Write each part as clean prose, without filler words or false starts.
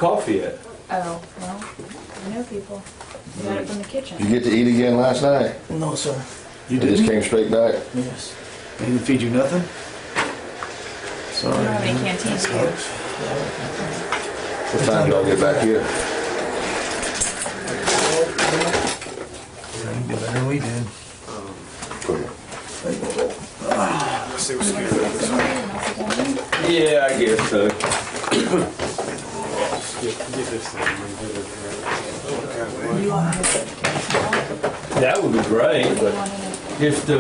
coffee at? Oh, well, I know people. We got it from the kitchen. Did you get to eat again last night? No, sir. You just came straight back? Yes. They didn't feed you nothing? We Sorry. don't have any canteens here. What time did y'all get back here? You did better than we did. Yeah, I guess so. That would be great, but just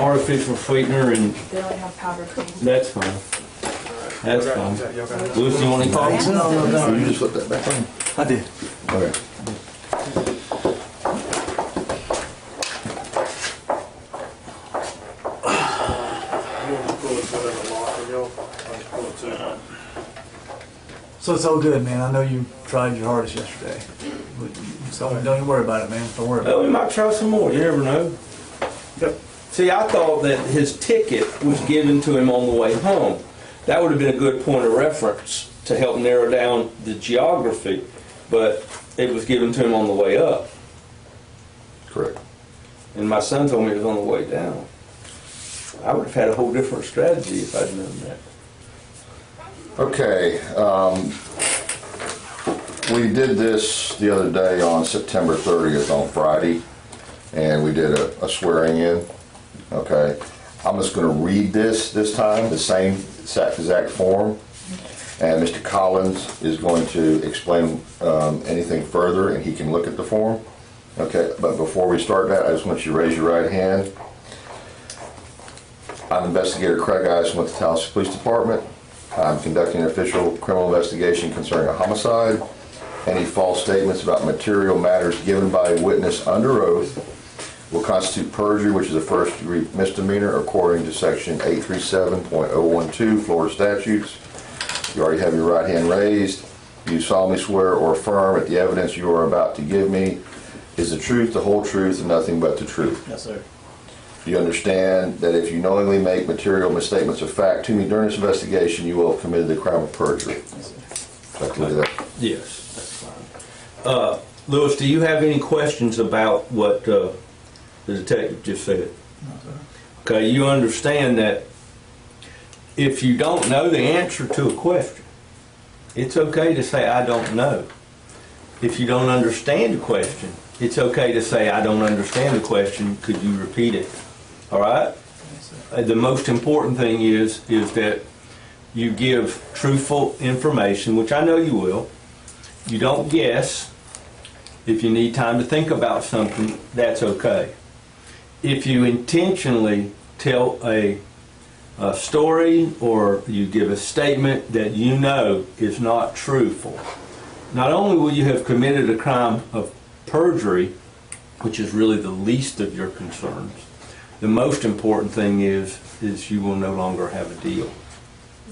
artificial sweetener and They only have powdered cream. that's fine. That's fine. Louis, you want any coffee? No, you just put that back on. I did. Okay. So it's all good, man. I know you tried your hardest yesterday. So don't even worry about it, man. Don't worry about Well, we might try some more, you never know. it. See, I thought that his ticket was given to him on the way home. That would have been a good point of reference to help narrow down the geography, but it was given to him on the way up. Correct. And my son told me it was on the way down. I would have had a whole different strategy if I'd known that. Okay, we did this the other day on September 30th on Friday, and we did a swearing in. Okay, I'm just going to read this time, the same exact form, and Mr. Collins is going to explain anything further, and he can look at the form. Okay, but before we start that, I just want you to raise your right hand. I'm Investigator Craig Adelson with the Tallahassee Police Department. I'm conducting an official criminal investigation concerning a homicide. Any false statements about material matters given by a witness under oath will constitute perjury, which is a first-degree misdemeanor according to Section 837.012 Florida statutes. You already have your right hand raised. You solemnly swear or affirm that the evidence you are about to give me is the truth, the whole truth, and nothing but the truth. Yes, sir. You understand that if you knowingly make material misstatements of fact to me during this investigation, you will have committed the crime of perjury. Yes, sir. So I can do that. Yes, that's fine. Louis, do you have any questions about what the detective just said? No, sir. Okay, you understand that if you don't know the answer to a question, it's okay to say, I don't know. If you don't understand the question, it's okay to say, I don't understand the question, could you repeat it? All right? Yes, sir. The most important thing is that you give truthful information, which I know you will. You don't guess. If you need time to think about something, that's okay. If you intentionally tell a story or you give a statement that you know is not truthful, not only will you have committed a crime of perjury, which is really the least of your concerns, the most important thing is you will no longer have a deal.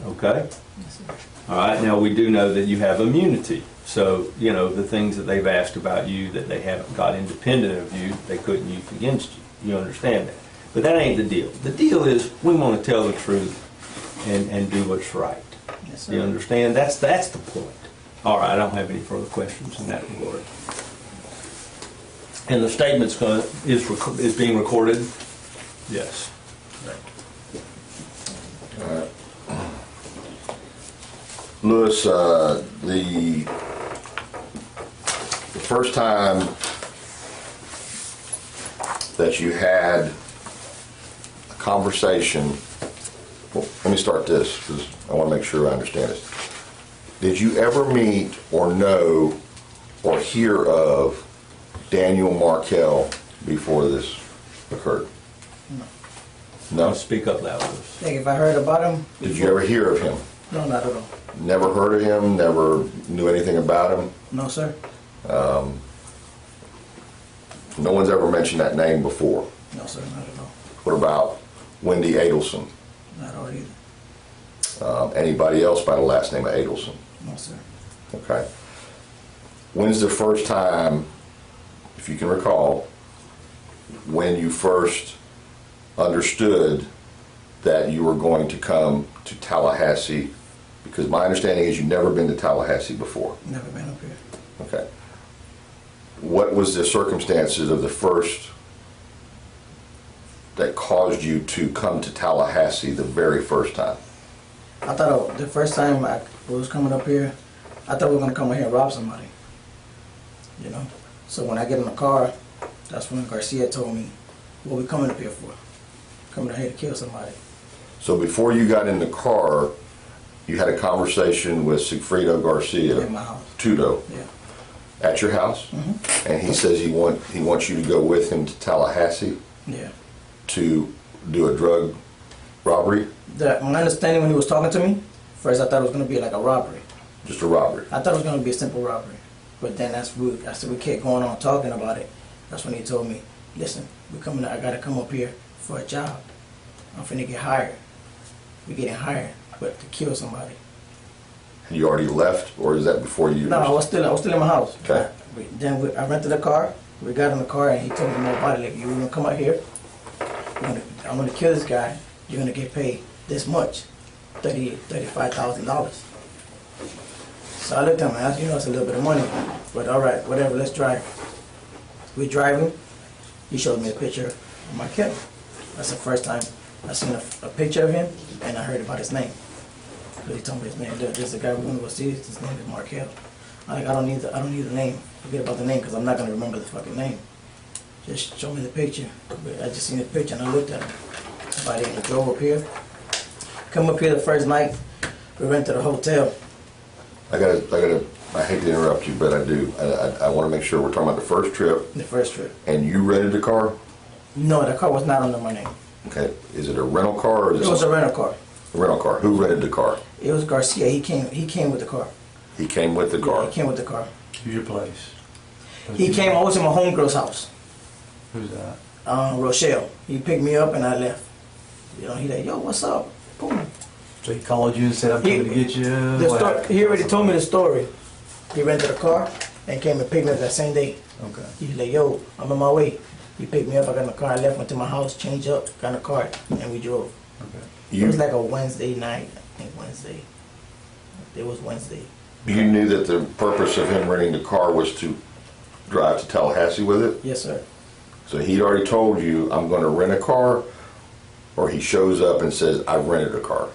Okay? Yes, sir. All right, now we do know that you have immunity. So, you know, the things that they've asked about you that they haven't got independent of you, they couldn't use against you. You understand that. But that ain't the deal. The deal is we want to tell the truth and do what's right. Yes, sir. You understand? That's the point. All right, I don't have any further questions in that regard. And the statement's is being recorded? Yes. All right. Louis, the first time that you had a conversation, well, let me start this because I want to make sure I understand this. Did you ever meet or know or hear of Daniel Markell before this occurred? Now No? speak up loud. Think if I heard about him? Did you ever hear of him? No, not at all. Never heard of him? Never knew anything about him? No, sir. No one's ever mentioned that name before. No, sir, not at all. What about Wendy Adelson? Not at all either. Anybody else by the last name of Adelson? No, sir. Okay. When's the first time, if you can recall, when you first understood that you were going to come to Tallahassee Because my understanding is you've never been to Tallahassee before. Never been up here. Okay. What was the circumstances of the first that caused you to come to Tallahassee the very first time? I thought the first time I was coming up here, I thought we were gonna come up here and rob somebody. You know? So when I get in the car, that's when Garcia told me, what we coming up here for? Coming up here to kill somebody. So before you got in the car, you had a conversation with Sigfrido Garcia, In my house. Tudo, Yeah. at your house, and he says he wants you to go with him to Tallahassee Yeah. to do a drug robbery, My understanding when he was talking to me, first I thought it was gonna be like a robbery. just a robbery. I thought it was gonna be a simple robbery. But then I said we kept going on talking about it. That's when he told me, listen, I gotta come up here for a job. I'm finna get hired. We're getting hired, but to kill somebody. Had you already left, or is that before you? No, I was still in my house. Okay. I rented a car. We got in the car and he told me more about it. Like, you're gonna come out here. I'm gonna kill this guy. You're gonna get paid this much, $35,000. So I looked at him and asked, it's a little bit of money, but all right, whatever. Let's drive. We're driving. He showed me a picture of my kid. That's the first time I seen a picture of him and I heard about his name. But he told me his name. This is the guy we're gonna go see. His name is Markel. I don't need the name. Forget about the name because I'm not gonna remember the fucking name. Just show me the picture. I just seen the picture and I looked at him. Somebody drove up here. Come up here the first night. We rented a hotel. I hate to interrupt you, but I do. I want to make sure we're talking about the first trip, The first trip. and you rented the car. No, the car was not under my name. Okay, is it a rental car or is It was a rental car. a rental car? Who rented the car? It was Garcia. He came with the car. He came with the Yeah, car. he came with the car. Who's your place? He came. I was in my homegirl's house. Who's that? Rochelle. He picked me up and I left. He like, yo, what's up? Boom. So he called you and said, I'm coming to get you. What happened? He already told me the story. He rented a car and came and picked me up that same day. Okay. He's like, yo, I'm on my way. He picked me up, I got in the car, I left, went to my house, changed up, got in the car, and we drove. Okay. It was like a Wednesday night, I think Wednesday. It was Wednesday. You knew that the purpose of him renting the car was to drive to Tallahassee with it? Yes, sir. So he'd already told you, I'm going to rent a car, or he shows up and says, I've rented a car.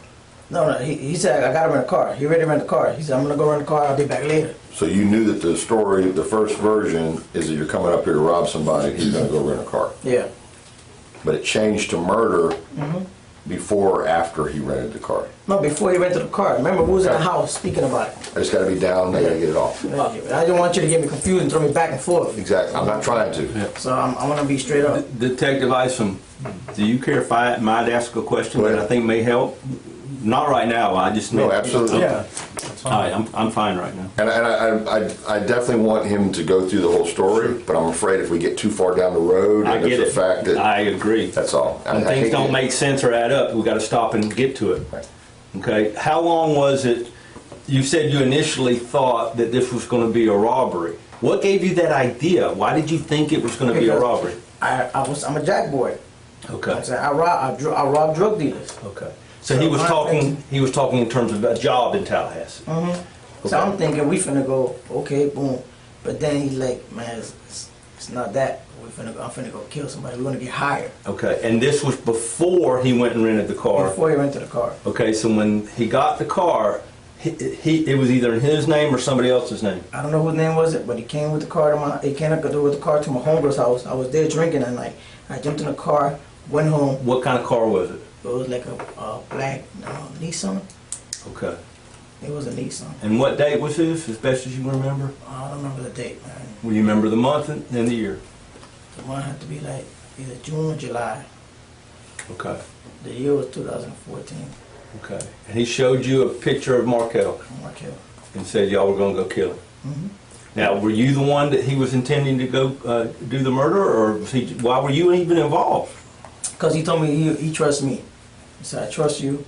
No, he said, I gotta rent a car. He ready to rent a car. He said, I'm gonna go rent a car, I'll be back later. So you knew that the story, the first version, is that you're coming up here to rob somebody, he's going to go rent a car. Yeah. But it changed to murder before or after he rented the car. No, before he rented the car. Remember, we was in the house speaking about it. I just got to be down, I got to get it off. I didn't want you to get me confused and throw me back and forth. Exactly, I'm not trying to. So I'm gonna be straight up. Detective Isom, do you care if I might ask a question Go that ahead. I think may help? Not right now, I just... No, absolutely. Yeah. All right, I'm fine right now. And I definitely want him to go through the whole story, but I'm afraid if we get too far down the road, I and get it's it. a fact that, I agree. that's all. I When hate things don't to- make sense or add up, we got to stop and get to it. Right. Okay, how long was it, you said you initially thought that this was going to be a robbery. What gave you that idea? Why did you think it was going to be a Because robbery? I'm a jack boy. Okay, I'm saying I rob drug dealers. okay. So he was talking in terms of a job in Tallahassee. So I'm thinking we finna go, okay, boom. But then he's like, man, it's not that. I'm finna go kill somebody. We're gonna get hired. Okay, and this was before he went and rented the car. Before he rented the car. Okay, so when he got the car, it was either in his name or somebody else's name. I don't know whose name was it, but he came with the car to he came with the car to my homegirl's house. I was there drinking that night. I jumped in the car, went home. What kind of car was it? It was like a black Nissan. Okay. It was a Nissan. And what date was this, as best as you remember? I don't remember the date, man. Will you remember the month and the year? The one had to be like either June or July. Okay. The year was 2014. Okay. And he showed you a picture of Markel Markel. and said y'all were going to go kill him. Now, were you the one that he was intending to go do the murder, or was he? Why were you even involved? Because he told me he trusts me. He said, I trust you,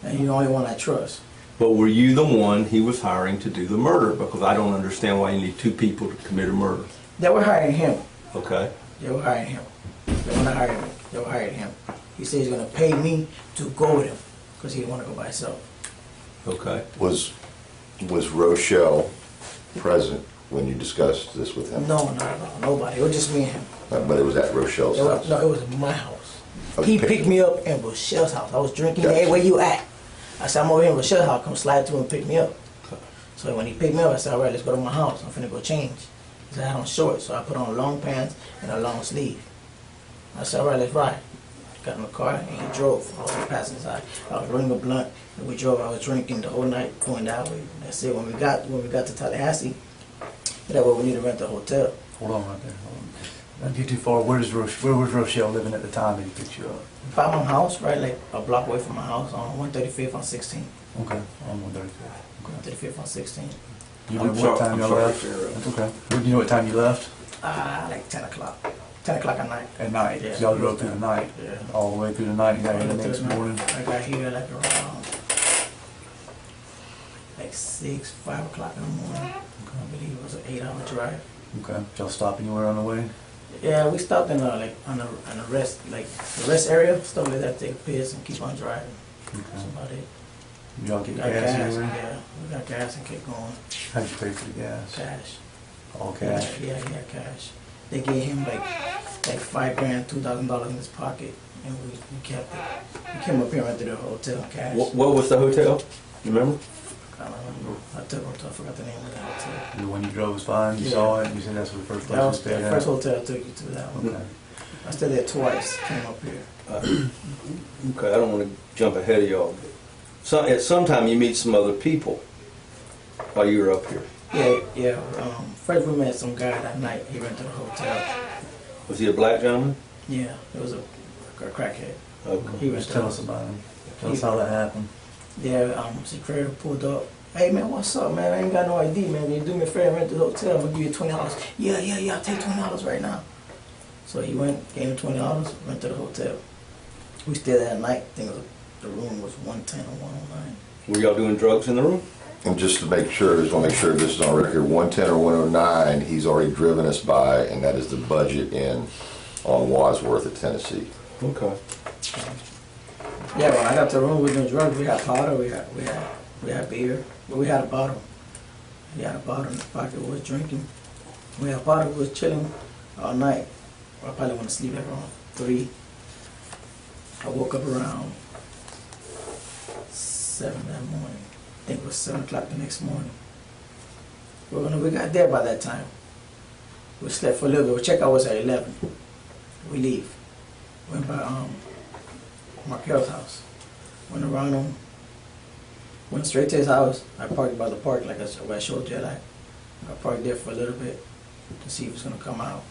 and you're the only one I trust. But were you the one he was hiring to do the murder? Because I don't understand why you need two people to commit a murder. They were hiring him. Okay. They were hiring him. They were not hiring me. They were hiring him. He said he's going to pay me to go with him because he didn't want to go by himself. Okay. Was Rochelle present when you discussed this with him? No, not at all. Nobody. It was just me and him. But it was at Rochelle's house? No, it was at my house. Okay. He picked me up in Rochelle's house. I was drinking. Gotcha. Hey, where you at? I said, I'm over here in Rochelle's house. Come slide through and pick me up. So when he picked me up, I said, all right, let's go to my house. I'm finna go change. He said, I had on shorts, so I put on long pants and a long sleeve. I said, all right, let's ride. Got in the car and he drove. I was on the passenger side. I was rolling a blunt and we drove. I was drinking the whole night going that way. That's it. When we got to Tallahassee, that way we need to rent the hotel. Hold on right there. Hold on. Don't get too far. Where was Rochelle living at the time that he picked you up? By my house, right, like a block away from my house on 135th on 16. Okay, on 135. 135th on 16. You I'm know sorry- what time I'm y'all sorry left? to interrupt. That's okay. Do you know what time you left? Like 10 o'clock. 10 o'clock at night. At night. Yeah. So y'all drove through the night. Yeah. All the way through the night. You got here the next morning. I got here like around like 6, 5 o'clock in the morning. I believe it was an 8-hour drive. Okay. Y'all stop anywhere on the way? Yeah, we stopped in like on a rest, like the rest area, stuff like that, take a piss and keep on driving. That's about it. Y'all get Got gas gas, anywhere? yeah. We got gas and kept going. How'd you pay for the gas? Cash. All cash? Yeah, he had cash. They gave him like $5,000, $2,000 in his pocket, and we kept it. We came up here and rented a hotel cash. What was the hotel? You remember? I don't remember. I forgot the name of the hotel. The one you drove was fine? You Yeah. saw it? You said that's the first place That you was the stayed at? first hotel I took you to. That one. Okay. I stayed there twice. Came up here. Okay, I don't want to jump ahead of y'all. At some time you meet some other people while you were up here. Yeah. First we met some guy that night. He rented a hotel. Was he a black gentleman? Yeah, it was a crackhead. Okay. He Just rented. tell us about him. Tell us how that happened. Yeah, security pulled up. Hey man, what's up, man? I ain't got no ID, man. You do me a favor, rent the hotel. I'm gonna give you $20. Yeah. I'll take $20 right now. So he went, gave him $20, rented the hotel. We stayed there at night. I think the room was 110 or 109. Were y'all doing drugs in the room? And just to make sure, just want to make sure this is on record, 110 or 109, he's already driven us by, and that is the budget in on Wadsworth of Tennessee. Okay. Yeah, when I got to the room, we were doing drugs. We had powder, we had beer, but we had a bottle. We had a bottle in the pocket. We was drinking. We had a bottle. We was chilling all night. I probably went to sleep like around 3. I woke up around 7 that morning. I think it was 7 o'clock the next morning. Well, when we got there by that time, we slept for a little bit. We check out was at 11. We leave. Went by Markel's house. Went around him. Went straight to his house. I parked by the park like I showed you. I parked there for a little bit to see if he was gonna come out.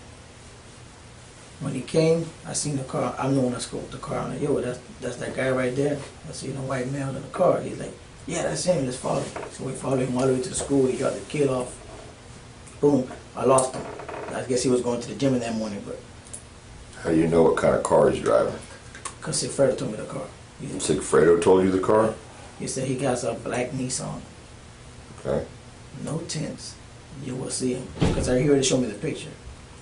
When he came, I seen the car. I'm the one that scoped the car. I'm like, yo, that's that guy right there. I seen a white male in the car. He's like, yeah, that's him. Let's follow him. So we followed him all the way to the school. He got the kid off. Boom. I lost him. I guess he was going to the gym in that morning, but How do you know what kind of car he's driving? because Sigfredo told me the car. Sigfredo told you the car? He said he got a black Nissan. Okay. No tints. You will see him. Because he already showed me the picture.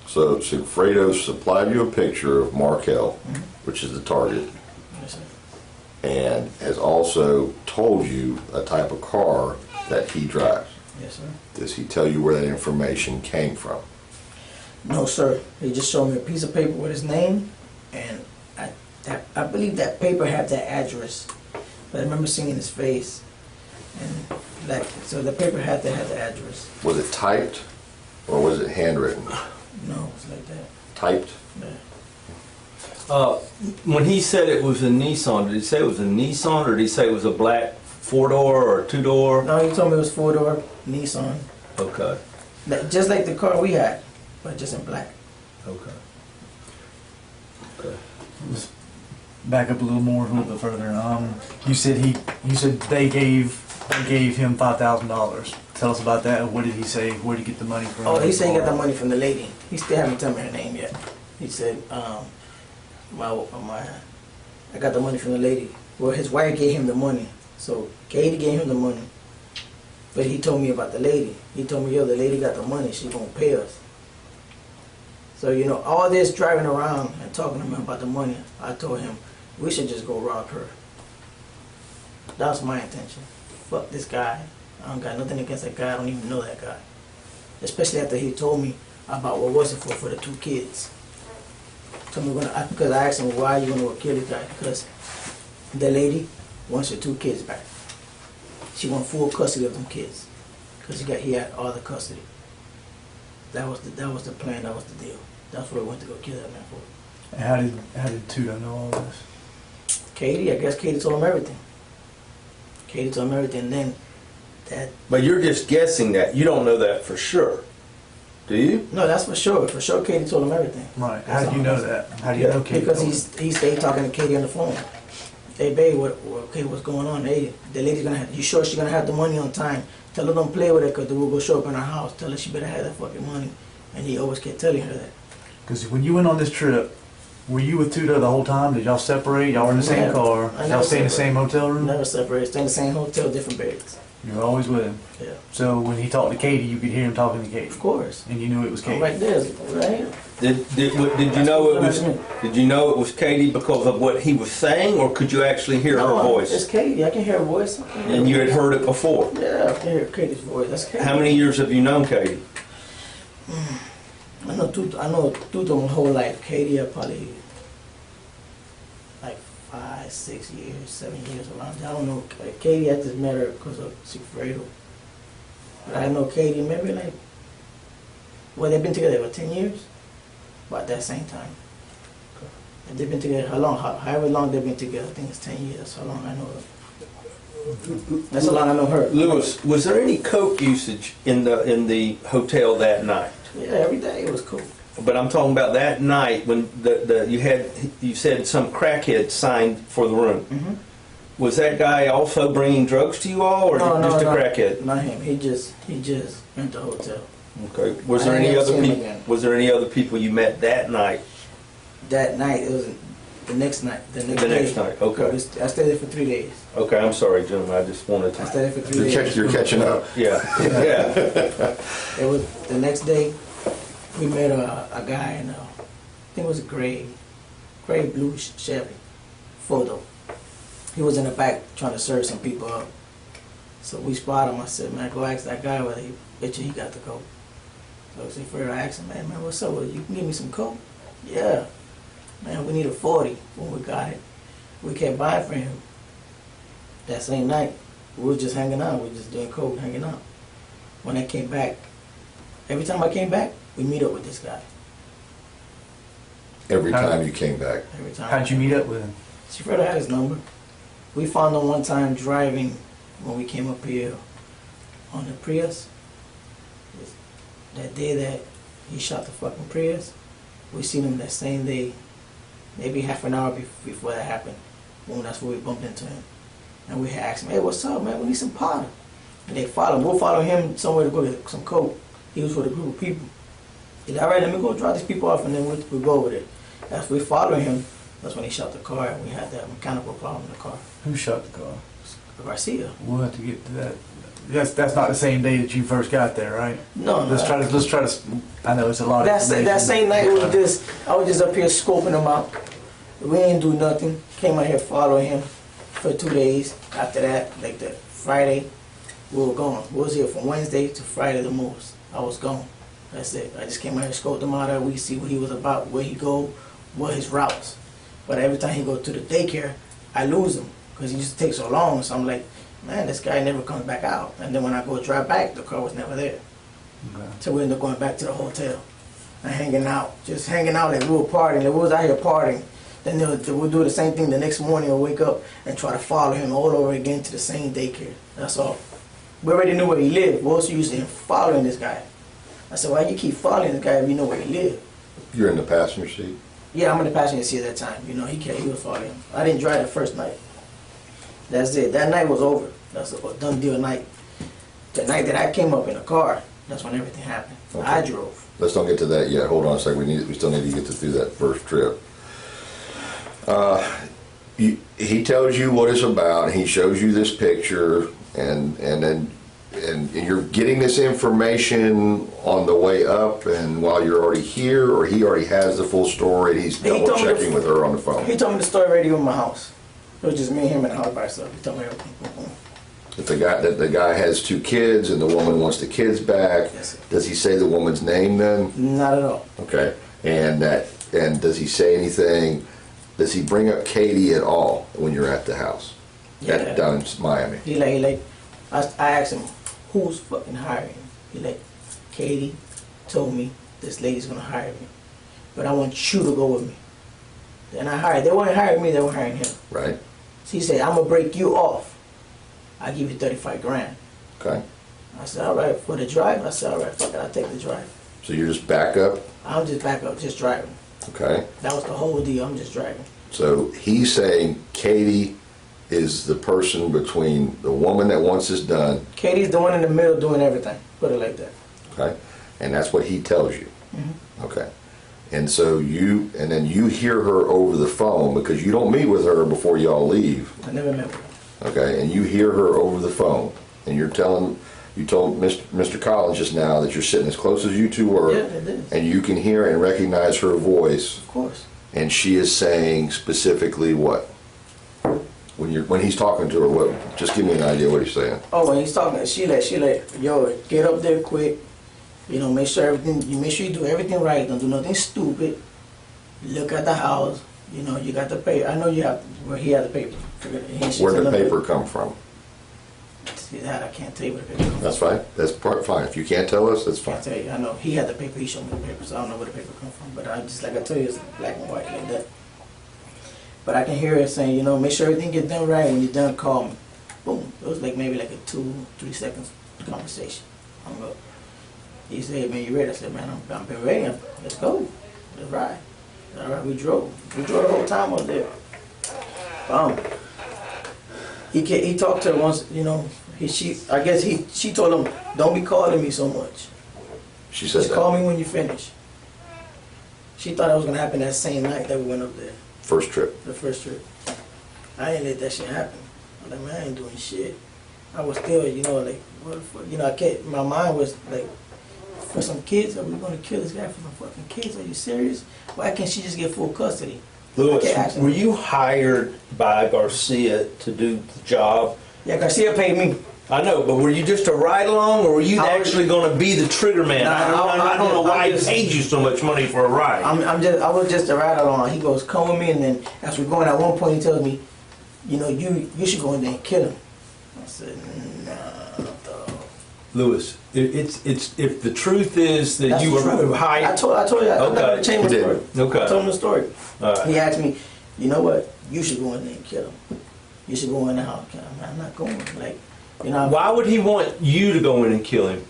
So Sigfredo supplied you a picture of Markel, Mhm. which is the target, Yes, sir. and has also told you a type of car that he drives. Yes, sir. Does he tell you where that information came from? No, sir. He just showed me a piece of paper with his name, and I believe that paper had that address. But I remember seeing his face, and like, so the paper had the address. Was it typed or was it handwritten? No, it's like that. Typed? Yeah. When he said it was a Nissan, did he say it was a Nissan or did he say it was a black 4-door or 2-door? No, he told me it was 4-door Nissan, Okay. just like the car we had, but just in black. Okay. Okay. Let's back up a little bit further. You said they gave him $5,000. Tell us about that. What did he say? Where did he get the money from? Oh, he said he got the money from the lady. He still haven't told me her name yet. He said, I got the money from the lady. Well, his wife gave him the money. So Katie gave him the money. But he told me about the lady. He told me, yo, the lady got the money. She's going to pay us. So, you know, all this driving around and talking to him about the money, I told him, we should just go rob her. That was my intention. fuck this guy. I don't got nothing against that guy. I don't even know that guy. Especially after he told me about what was it for the 2 kids. Told me because I asked him, why you gonna go kill this guy? Because the lady wants her 2 kids back. She want full custody of them kids. Because he had all the custody. That was the plan, that was the deal. That's what I went to go kill that man for. And how did Tudo know all this? Katie, I guess Katie told him everything. Katie told him everything, and then that... But you're just guessing that. You don't know that for sure. Do you? No, that's for sure. For sure Katie told him everything. Right. How do you know that? How do you know Katie? Because told him? he stayed talking to Katie on the phone. Hey, babe, what's going on? Hey, the lady's gonna have... You sure she's gonna have the money on time? Tell her don't play with it because we'll go show up in her house. Tell her she better have that fucking money. And he always kept telling her that. Because when you went on this trip, were you with Tudo the whole time? Did y'all separate? Y'all were in the same car? I never Y'all stay in the same hotel room? Never separated. Stay in the same hotel, different beds. You were always with him. Yeah. So when he talked to Katie, you could hear him talking to Katie. Of course. And you knew it was Katie. I'm right there, right? Did you know it was? Did you know it was Katie because of what he was saying, or could you actually hear her It's voice? Katie. I can hear her voice. And you had heard it before. Yeah, I can hear Katie's voice. That's Katie. How many years have you known Katie? I know Tudo my whole life. Katie, I probably like 5, 6 years, 7 years around there. I don't know. Katie, I just met her because of Rivera. But I know Katie maybe like, well, they've been together for 10 years? About that same time. And they've been together, however long they've been together, I think it's 10 years. That's how long I know her. That's how long I know her. Lewis, was there any coke usage in the hotel that night? Yeah, every day it was cool. But I'm talking about that night when you said some crackhead signed for the room. Mm-hmm. Was that guy also bringing drugs to you all, or just a crackhead? Not him. He just went to the hotel. Okay. Was I there any never other seen him people? again. Was there any other people you met that night? That night, it was the next night. The next The day. next night, okay. I stayed there for 3 days. Okay, I'm sorry, gentlemen. I just wanted I to. stayed there for 3 days. You're catching up. Yeah. Yeah. It was the next day. We met a guy in I think it was a gray blue Chevy photo. He was in the back trying to serve some people up. So we spotted him. I said, man, go ask that guy whether he bet you he got the coke. So I asked him, man, what's up? Well, you can give me some coke? Yeah. Man, we need a 40 when we got it. We kept buying for him. That same night, we were just hanging out. We were just doing coke, hanging out. When I came back, every time I came back, we meet up with this guy. Every time you came back. Every time. How'd you meet up with him? Rivera had his number. We found him one time driving when we came up here on the Prius. That day that he shot the fucking Prius, we seen him that same day, maybe half an hour before that happened. When that's where we bumped into him. And we had asked him, hey, what's up, man? We need some powder. And they followed him. We'll follow him somewhere to go get some coke. He was with a group of people. He said, all right, let me go drop these people off and then we'll go over there. As we followed him, that's when he shot the car and we had that mechanical problem in the car. Who shot the car? Garcia. We'll have to get to that. That's not the same day that you first got there, right? No, Let's try to. I know it's a lot of that information. same night I was just up here scoping him out. We ain't do nothing. Came out here following him for 2 days. After that, like the Friday, we were gone. We was here from Wednesday to Friday the most. I was gone. That's it. I just came out here, scoped him out. We see what he was about, where he go, what his routes. But every time he go to the daycare, I lose him because he just takes so long. So I'm like, man, this guy never comes back out. And then when I go drive back, the car was never there. Okay. So we ended up going back to the hotel and hanging out, just hanging out like we were partying. Like we was out here partying. Then we'll do the same thing the next morning. We'll wake up and try to follow him all over again to the same daycare. That's all. We already knew where he lived. We also used to him following this guy. I said, why you keep following this guy if you know where he lived? You're in the passenger seat? Yeah, I'm in the passenger seat at that time. You know, he was following him. I didn't drive the first night. That's it. That night was over. That's a done deal night. The night that I came up in a car, that's when everything happened. Okay. I drove. Let's don't get to that yet. Hold on a second. We still need to get through that first trip. He tells you what it's about. He shows you this picture, and you're getting this information on the way up, and while you're already here, or he already has the full story. And he's double checking with her on the phone. He told me the story already in my house. It was just me and him in the house by ourselves. He told me everything. If the guy has 2 kids and the woman wants the kids back, Yes, sir. does he say the woman's name then? Not at all. Okay, and does he say anything, does he bring up Katie at all when you're at the house? Yeah. Down in Miami? I asked him, who's fucking hiring? He like, Katie told me this lady's gonna hire me, but I want you to go with me. And I hired, they weren't hiring me, they were hiring him. Right, So he said, I'm gonna break you off. I give you 35 grand. okay. I said, all right, for the drive? I said, all right, fuck it, I'll take the drive. So you're just back up, I'm just back up, just driving. okay? That was the whole deal, I'm just driving. So he's saying Katie is the person between the woman that wants this done, Katie's the one in the middle doing everything, put it like that. okay? And that's what he tells you, Mm-hmm. okay? And so then you hear her over the phone, because you don't meet with her before y'all leave, I never met her. okay? And you hear her over the phone, and you told Mr. Collins just now that you're sitting as close as you two were, Yeah, it is. and you can hear and recognize her voice, Of course. and she is saying specifically what? When he's talking to her, what? Just give me an idea what he's saying. Oh, when he's talking, she like, yo, get up there quick. You know, make sure you do everything right. Don't do nothing stupid. Look at the house. You know, you got the paper. I know you have. Well, he had the paper. Where did the paper come from? See that? I can't tell you where the paper comes from. That's fine. That's fine. If you can't tell us, that's I fine. can't tell you. I know he had the paper. He showed me the paper, so I don't know where the paper come from. But I just like I tell you, it's black and white like that. But I can hear it saying, you know, make sure everything get done right. When you're done, call me. Boom. It was like maybe like a 2-3 seconds conversation. I'm up. He said, man, you ready? I said, man, I'm been ready. Let's go. Let's ride. All right, we drove. We drove the whole time up there. He talked to her once, you know. She told him, don't be calling me so much. She said Just call that. me when you finish. She thought it was gonna happen that same night that we went up there, First trip. the first trip. I didn't let that shit happen. I'm like, man, I ain't doing shit. I was still, you know, like, what the fuck? You know, I can't, my mind was like, for some kids, are we gonna kill this guy for some fucking kids? Are you serious? Why can't she just get full custody? Louis, Okay, actually- were you hired by Garcia to do the job? Yeah, Garcia paid me. I know, but were you just a ride along, or were you I was- actually going to be the trigger man? I don't know why he paid you so much money for a ride. I was just a ride along. He goes, come with me, and then as we're going, at one point he tells me, you know, you should go in there and kill him. I said, nah, dog. Louis, it's if the truth is that That's you the were truth. hired. I told you, I'm not gonna change my You story. did. Okay. I told him the story. All right. He asked me, you know what? You should go in there and kill him. You should go in the house. I'm not going. Like, you know. Why would he want you to go in and kill him?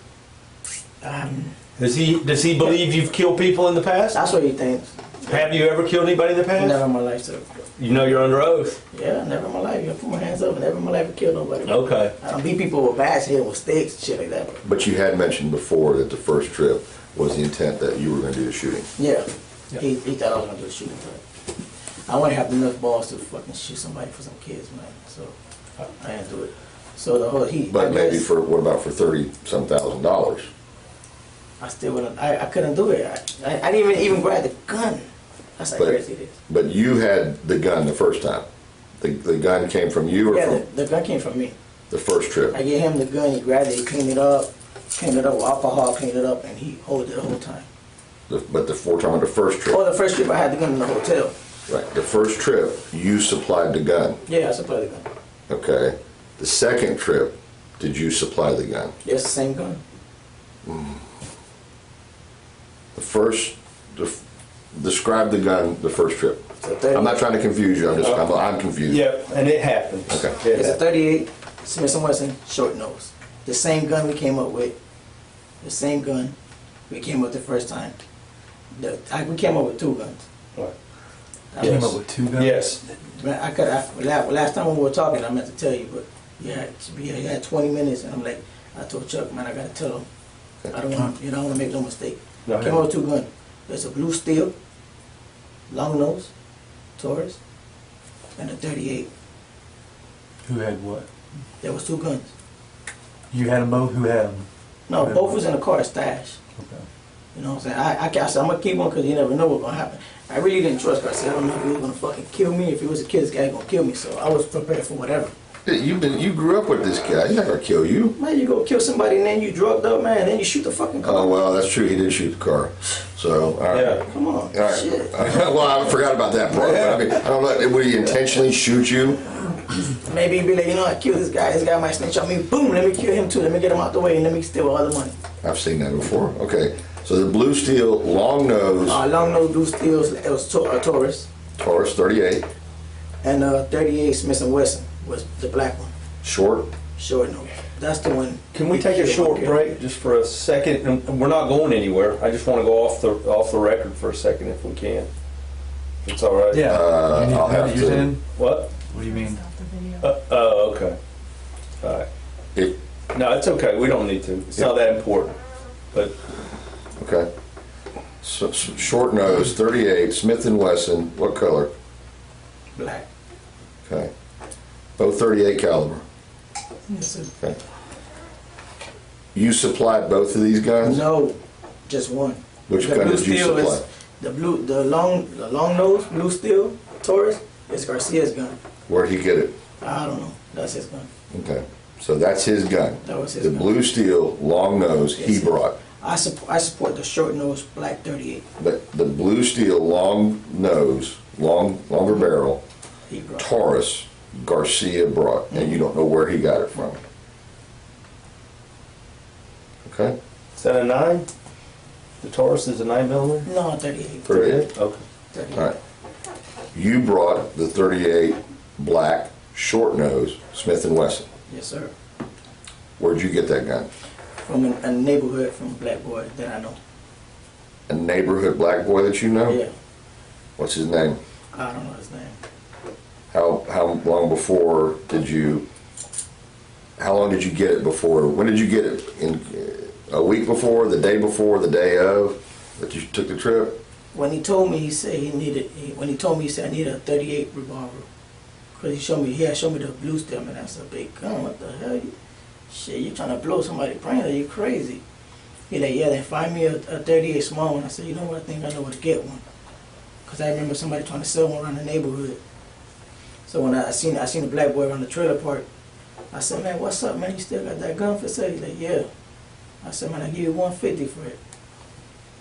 Um, Does he believe you've killed people in the past? that's what he thinks. Have you ever killed anybody in the past? Never in my life, sir. You know you're under oath. Yeah, never in my life. I put my hands up. Never in my life I killed nobody. Okay. I don't beat people with bats here with sticks and shit like that. But you had mentioned before that the first trip was the intent that you were going to do the shooting. Yeah. Yeah. He thought I was gonna do a shooting threat. I wouldn't have enough balls to fucking shoot somebody for some kids, man. So I didn't do it. So the whole But I maybe guess what about for $30-some thousand? I still wouldn't. I couldn't do it. I didn't even grab the gun. That's how But- crazy it is. But you had the gun the first time. The gun came from you or Yeah, from the gun came from me. the first trip? I gave him the gun. He grabbed it. He cleaned it up with alcohol. Cleaned it up, and he held it the whole time. But the four time on the first trip. Oh, the first trip I had the gun in the hotel. Right. The first trip, you supplied the gun. Yeah, I supplied the gun. Okay. The second trip, did you supply the gun? Yeah, it's the same gun. The first, describe the gun the first trip. It's a 30, I'm not trying to confuse you. I'm confused. Yep, and it happened. Okay. It It's a happened. 38 Smith & Wesson short nose. The same gun we came up with. The same gun we came up the first time. We came up with 2 guns. Right. I Came Yes. up with 2 guns. Yes. last time we were talking, I meant to tell you, but you had 20 minutes, and I'm like, I told Chuck, man, I gotta tell him. I don't want, I don't want to make no mistake. Go Came ahead. up with 2 guns. There's a blue steel, long nose, Taurus, and a 38. Who had what? There was 2 guns. You had them both? Who had them? No, both was in the car stash. Okay. You know what I'm saying? I said, I'm gonna keep on because you never know what's gonna happen. I really didn't trust Garcia. I don't know if he was gonna fucking kill me. If he was a kid, this guy gonna kill me. So I was prepared for whatever. You grew up with this guy. He's not gonna kill you. Man, you go kill somebody and then you drugged up, man, and then you shoot the fucking car. Oh well, that's true. He did shoot the car. So all right. Yeah. Come on, All right. shit. Well, I forgot about that part. But I mean, I don't know. Would he intentionally shoot you? Maybe he'd be like, you know, I killed this guy. This guy might snitch on me. Boom, let me kill him too. Let me get him out the way and let me steal all the money. I've seen that before. Okay. So the blue steel, long nose, Long nose blue steels. It was a Taurus, Taurus 38, and 38 Smith and Wesson was the black one. short. Short nose. That's the one. Can we take a short break just for a second? And we're not going anywhere. I just want to go off the record for a second if we can. It's all right. Yeah. You need I'll to have edit to- yours in? What? What do you mean? Stop the video. Oh, okay. All right. If, No, it's okay. We don't need to. It's not that important. But okay. So, short nose, 38, Smith and Wesson. What color? Black. Okay. Both 38 caliber. Yes, sir. Okay. You supplied both of these guns? No, just one. Which The gun blue did you steel supply? is the long nose blue steel Taurus is Garcia's gun. Where'd he get it? I don't know. That's his gun. Okay. So that's his gun. That was his The gun. blue steel, long nose, he Yes, sir. brought. I support the short nose black 38. But the blue steel, long nose, longer barrel, He brought. Taurus, Garcia brought, and you don't know where he got it from. Okay? is that a 9? The Taurus is a 9mm? No, 38. 38. Okay. 38. All right. You brought the 38 black short nose Smith and Wesson. Yes, sir. Where'd you get that gun? From a neighborhood from a black boy that I know. A neighborhood black boy that you know? Yeah. What's his name? I don't know his name. How long before did you? How long did you get it before? When did you get it? In a week before, the day before, the day of that you took the trip? When he told me, he said he needed. When he told me, he said I needed a 38 revolver. Cause he showed me the blue steel. Man, that's a big gun. What the hell? Shit, you trying to blow somebody's brain? Are you crazy? He like, yeah, then find me a 38 small one. I said, you know what? I think I know where to get one. Cause I remember somebody trying to sell one around the neighborhood. So when I seen the black boy around the trailer park, I said, man, what's up, man? You still got that gun for sale? He's like, yeah. I said, man, I give you 150 for it.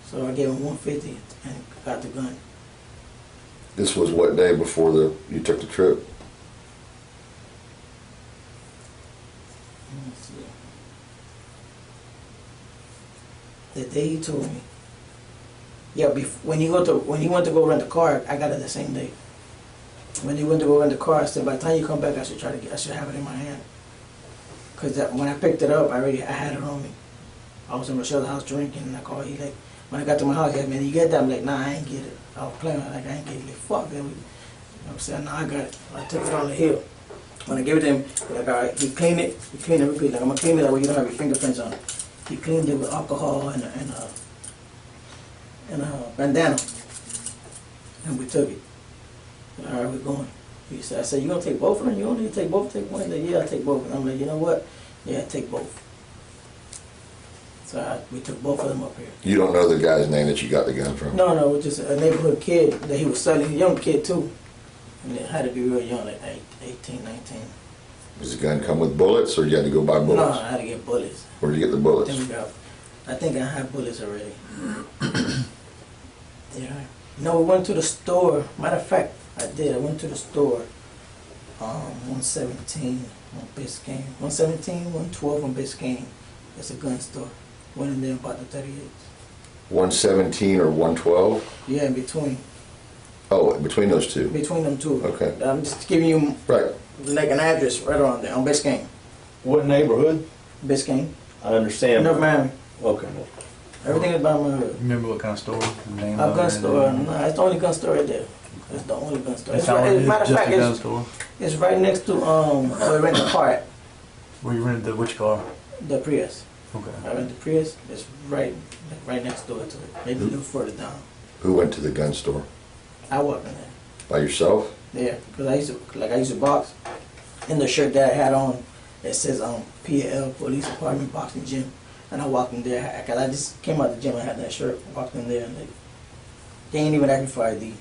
So I gave him 150 and got the gun. This was what day before you took the trip? Let me see. The day he told me. Yeah, when he went to go rent the car, I got it the same day. When he went to go rent the car, I said, by the time you come back, I should have it in my hand. Cause when I picked it up, I had it on me. I was in Rochelle's house drinking, and I called. He like, when I got to my house, he like, man, you get that? I'm like, nah, I ain't get it. I was playing like I ain't get it. Like, fuck that. You know what I'm saying? Nah, I got it. I took it on the hill. When I gave it to him, he like, all right, he cleaned it real good. Like, I'm gonna clean it that way you don't have your fingerprints on it. He cleaned it with alcohol and a bandana, and we took it. All right, we're going. He said, I said, you gonna take both of them? You only take both? Take one? He's like, yeah, I'll take both. And I'm like, you know what? Yeah, take both. So we took both of them up here. You don't know the guy's name that you got the gun from? No, it was just a neighborhood kid that he was selling, a young kid too. And it had to be real young, like 18, 19. Does the gun come with bullets, or you had to go buy No, bullets? I had to get bullets. Where'd you get the bullets? I think I have bullets already. Yeah. No, we went to the store. Matter of fact, I did. I went to the store. 117 on Biscayne. 117, 112 on Biscayne. It's a gun store. Went in there and bought the 38s. 117 or 112? Yeah, in between. Oh, between those two. Between them two. Okay. I'm just giving you Right. like an address right around there on Biscayne. What neighborhood? Biscayne. I understand. North Miami. Okay. Everything is by my hood. Remember what kind of store? The name A of gun it, store. and- No, it's the only gun store right there. It's the only gun store. That's It's how right, it as a is, matter of just fact, a gun it's, store. it's right next to where we rent the car at, Where you rented which car? the Prius. Okay. I rent the Prius. It's right next door to it. Maybe a little further down. Who went to the gun store? I walk in there. By yourself? Yeah, because I used to box. In the shirt that I had on, it says PL Police Department Boxing Gym, and I walked in there. Cause I just came out the gym. I had that shirt. Walked in there, and they ain't even asking for ID.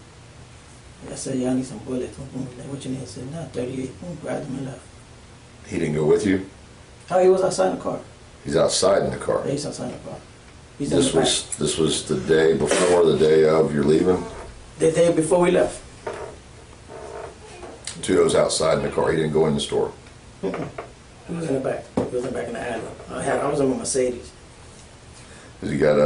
I said, yeah, I need some bullets. Like, what you need? I said, nah, 38. Grab them and left. He didn't go with you? Oh, he was outside the car. He's outside in the car. Yeah, he's outside the car. He's in the This back. was the day before, the day of you're leaving? The day before we left. Tudo's outside in the car. He didn't go in the store. He was in the back. He was in the back in the alley. I was in my Mercedes. Has he got,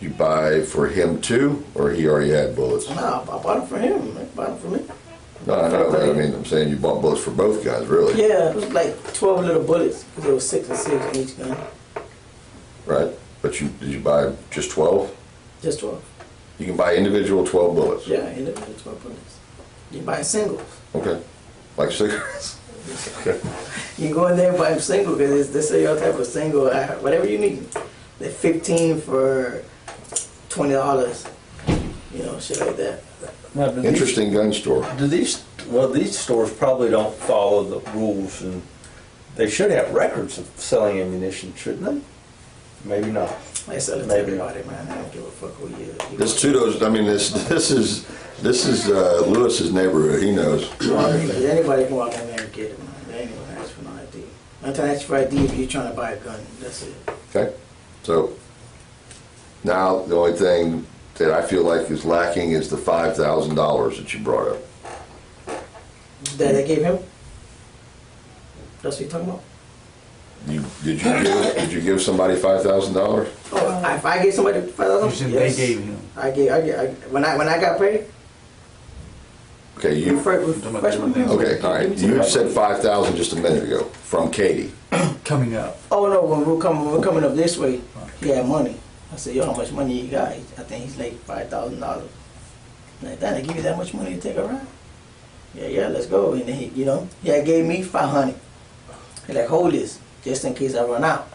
you buy for him too, or he already had bullets? No, I bought it for him. I bought it for me. No, I know, but I mean, I'm saying you bought bullets for both guys, really, Yeah, it was like 12 little bullets because there was 6 and 6 in each gun. right? But did you buy just 12? Just 12. You can buy individual 12 bullets. Yeah, individual 12 bullets. You buy singles. Okay. Like cigarettes? Okay. You go in there and buy them single because they say your type of single, whatever you need. They're 15 for $20. You know, shit like that. Now, do Interesting gun store. these stores probably don't follow the rules, and they should have records of selling ammunition, shouldn't they? Maybe not. They sell it to Maybe. everybody, man. I don't give a fuck who you is. This Tudo's, I mean, this is Lewis's neighborhood. He knows. Anybody can walk in there and get it, man. They ain't gonna ask for no ID. I'm trying to ask for ID if you're trying to buy a gun. That's it. Okay? So now the only thing that I feel like is lacking is the $5,000 that you brought up. That they gave him? That's what you're talking about? Did you give somebody $5,000? Oh, if I gave somebody You $5,000, said yes. they gave him. When I got paid, Okay, you. freshman pay. Okay, all right. You said 5,000 just a minute ago from Katie. Coming up. Oh no, when we're coming up this way, he had money. I said, yo, how much money you got? I think he's like $5,000. Like, that, they give you that much money to take a ride? Yeah, let's go. And then he gave me $500. He's like, hold this, just in case I run out.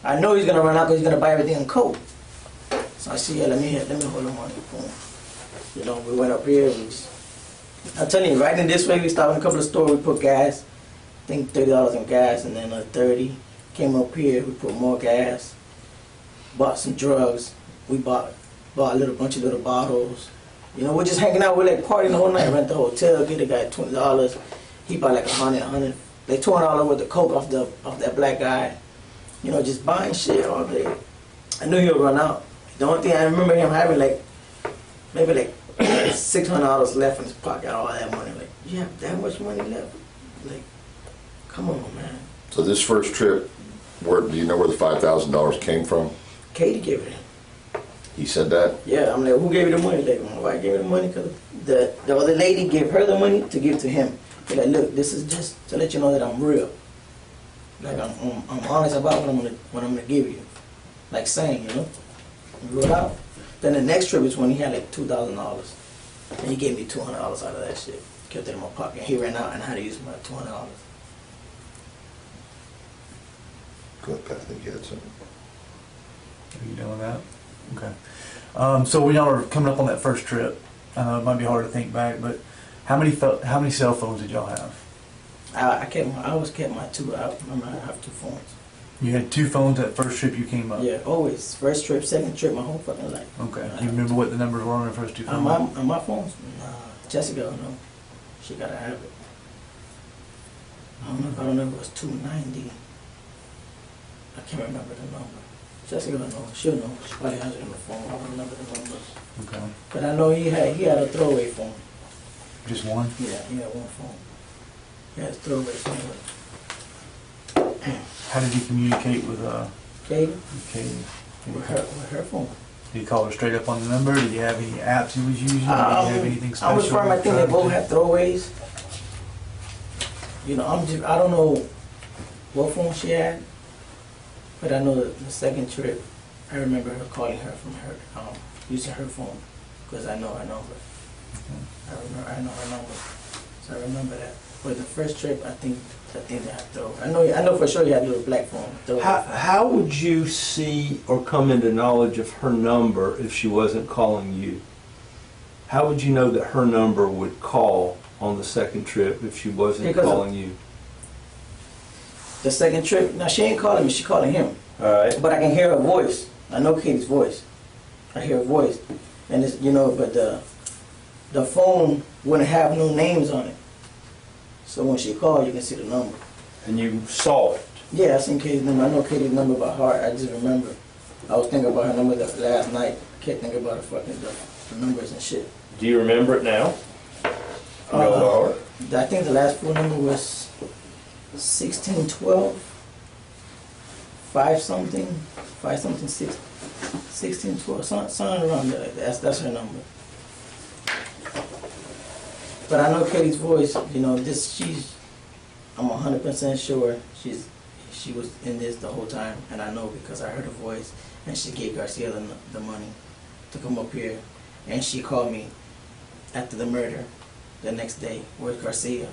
I know he's gonna run out because he's gonna buy everything in cold. So I said, yeah, let me hold the money. Boom. You know, we went up here. I'm telling you, right in this way, we stopped in a couple of stores. We put gas. I think $30 in gas, and then 30. Came up here, we put more gas. Bought some drugs. We bought a bunch of little bottles. You know, we're just hanging out. We're like partying the whole night. Rent the hotel. Get a guy $20. He bought like $100, like $200 worth of coke off that black guy. You know, just buying shit all day. I knew he would run out. The only thing I remember him having maybe $600 left in his pocket. All that money. Like, you have that much money left? Like, come on, man. So this first trip, do you know where the $5,000 came from? Katie gave it him. He said that? Yeah, I'm like, who gave you the money? Like, my wife gave me the money because the other lady gave her the money to give to him. They're like, look, this is just to let you know that I'm real. Like, I'm honest about what I'm gonna give you. Like saying, you know, we rolled out. Then the next trip is when he had like $2,000, and he gave me $200 out of that shit. Kept it in my pocket. He ran out and had to use my $200. Good, I think you had something. Are you done with that? Okay. So when y'all are coming up on that first trip, it might be hard to think back, but how many cell phones did y'all have? I always kept my two. I remember I have 2 phones. You had 2 phones that first trip you came up? Yeah, always. First trip, second trip, my whole fucking life. Okay. Do you remember what the numbers were on the first 2 phones? On my phones? Nah. Jessica, no. She gotta have it. I don't know if it was 290. I can't remember the number. Jessica don't know. She'll know. She probably has it on the phone. I don't remember the numbers. Okay. But I know he had a throwaway phone. Just one? Yeah, he had one phone. He had a throwaway phone. How did you communicate with Katie? Katie? With her phone. Did you call her straight up on the number? Did you have any apps he was using? Did you have anything special? I was from, I think they both had throwaways. You know, I don't know what phone she had, but I know the second trip, I remember her calling her from her, using her phone, because I know her number. I know her number, so I remember that. But the first trip, I think they had throw. I know for sure he had a little black phone. How would you see or come into knowledge of her number if she wasn't calling you? How would you know that her number would call on the second trip if she wasn't calling you? The second trip, now she ain't calling me, she calling him. All right. But I can hear her voice. I know Katie's voice. I hear her voice. And it's, but the phone wouldn't have no names on it. So when she called, you can see the number. And you saw it. Yeah, I seen Katie's number. I know Katie's number by heart. I just remember. I was thinking about her number last night. I kept thinking about the numbers and shit. Do you remember it now? I think the last phone number was 1612. 1612, something around there. That's her number. But I know Katie's voice, you know, I'm 100% sure she was in this the whole time, and I know because I heard her voice, and she gave Garcia the money to come up here, and she called me after the murder the next day. Where's Garcia?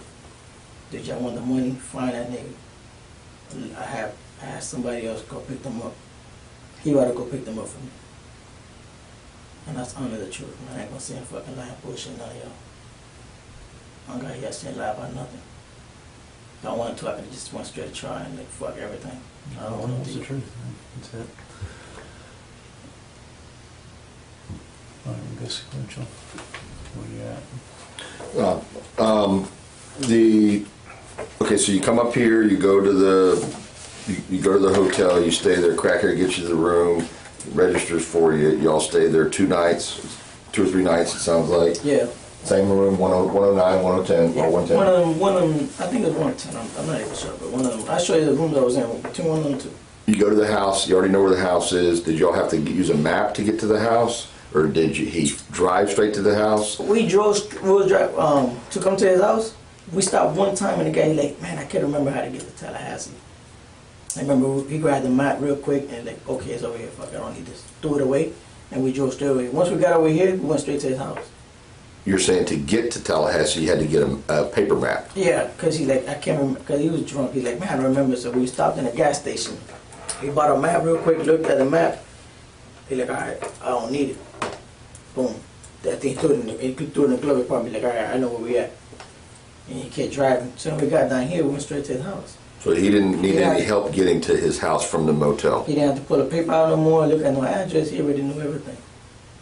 Did y'all want the money? Find that nigga. I asked somebody else to go pick them up. He ought to go pick them up for me. And that's under the truth, man. I ain't gonna say fucking lying bullshit, none of y'all. I don't got here saying lie about nothing. If I wanted to, I could just went straight to try and like fuck everything. I don't want That's to the do. truth, man. That's it. All right, we'll go sequential. Where you at? Okay, so you come up here, you go to the hotel, you stay there, Cracker gets you the room, registers for you, you all stay there 2 nights, 2 or 3 nights it sounds like. Yeah. Same room, 109, 110, Yeah. or 110. One of them, I think it was 110. I'm not even sure, but one of them. I'll show you the room that I was in, between one of them two. You go to the house, you already know where the house is. Did y'all have to use a map to get to the house? Or did he drive straight to the house? We was drive to come to his house. We stopped one time and the guy like, man, I can't remember how to get to Tallahassee. I remember he grabbed the map real quick and like, okay, it's over here. Fuck, I don't need this. Threw it away, and we drove straight away. Once we got over here, we went straight to his house. You're saying to get to Tallahassee, you had to get a paper map. Yeah, cause he like, I can't remember, cause he was drunk. He's like, man, I don't remember. So we stopped in a gas station. He bought a map real quick, looked at the map. He like, all right, I don't need it. Boom. That thing threw it in the glove compartment. Like, all right, I know where we at. And he kept driving. So when we got down here, we went straight to his house. So he didn't need Yeah. any help getting to his house from the motel. He didn't have to pull a paper out no more, look at no address. He already knew everything.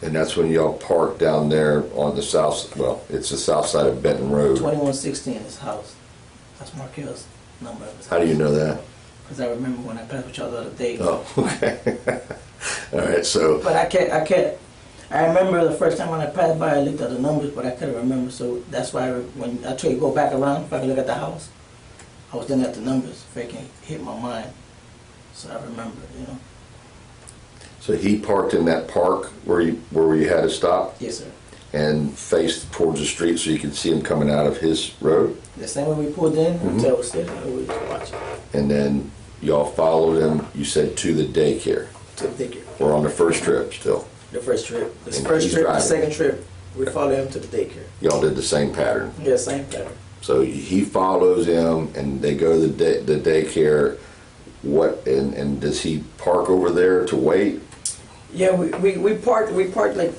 And that's when y'all parked down there on the south, well, it's the south side of Benton Road. 2116 his house. That's Markel's number. How do you know that? Because I remember when I passed with y'all the other day. Oh, okay. All right, so But I remember the first time when I passed by, I looked at the numbers, but I couldn't remember. So that's why when I tried to go back around, if I could look at the house, I was looking at the numbers, if it can hit my mind. So I remember, you know. so he parked in that park where you had to stop Yes, sir. and faced towards the street so you could see him coming out of his road. The same way we pulled in, hotel was sitting, and we was watching. And then y'all followed him, you said, to the daycare. To the daycare. Or on the first trip still. The first trip. The And first he's trip, the driving. second trip, we followed him to the daycare. Y'all did the same pattern. Yeah, same pattern. So he follows him and they go to the daycare. What, and does he park over there to wait? Yeah, we parked like,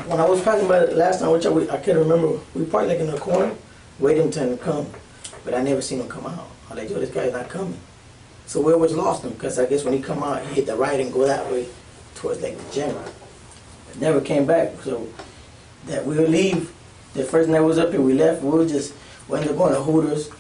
when I was passing by the last time, which I can't remember, we parked like in the corner, waiting for him to come, but I never seen him come out. I'm like, yo, this guy's not coming. So we always lost him, because I guess when he come out, he hit the right and go that way towards like the gym. Never came back, so that we would leave. The first night we was up here, we left, we ended up going to Hooters.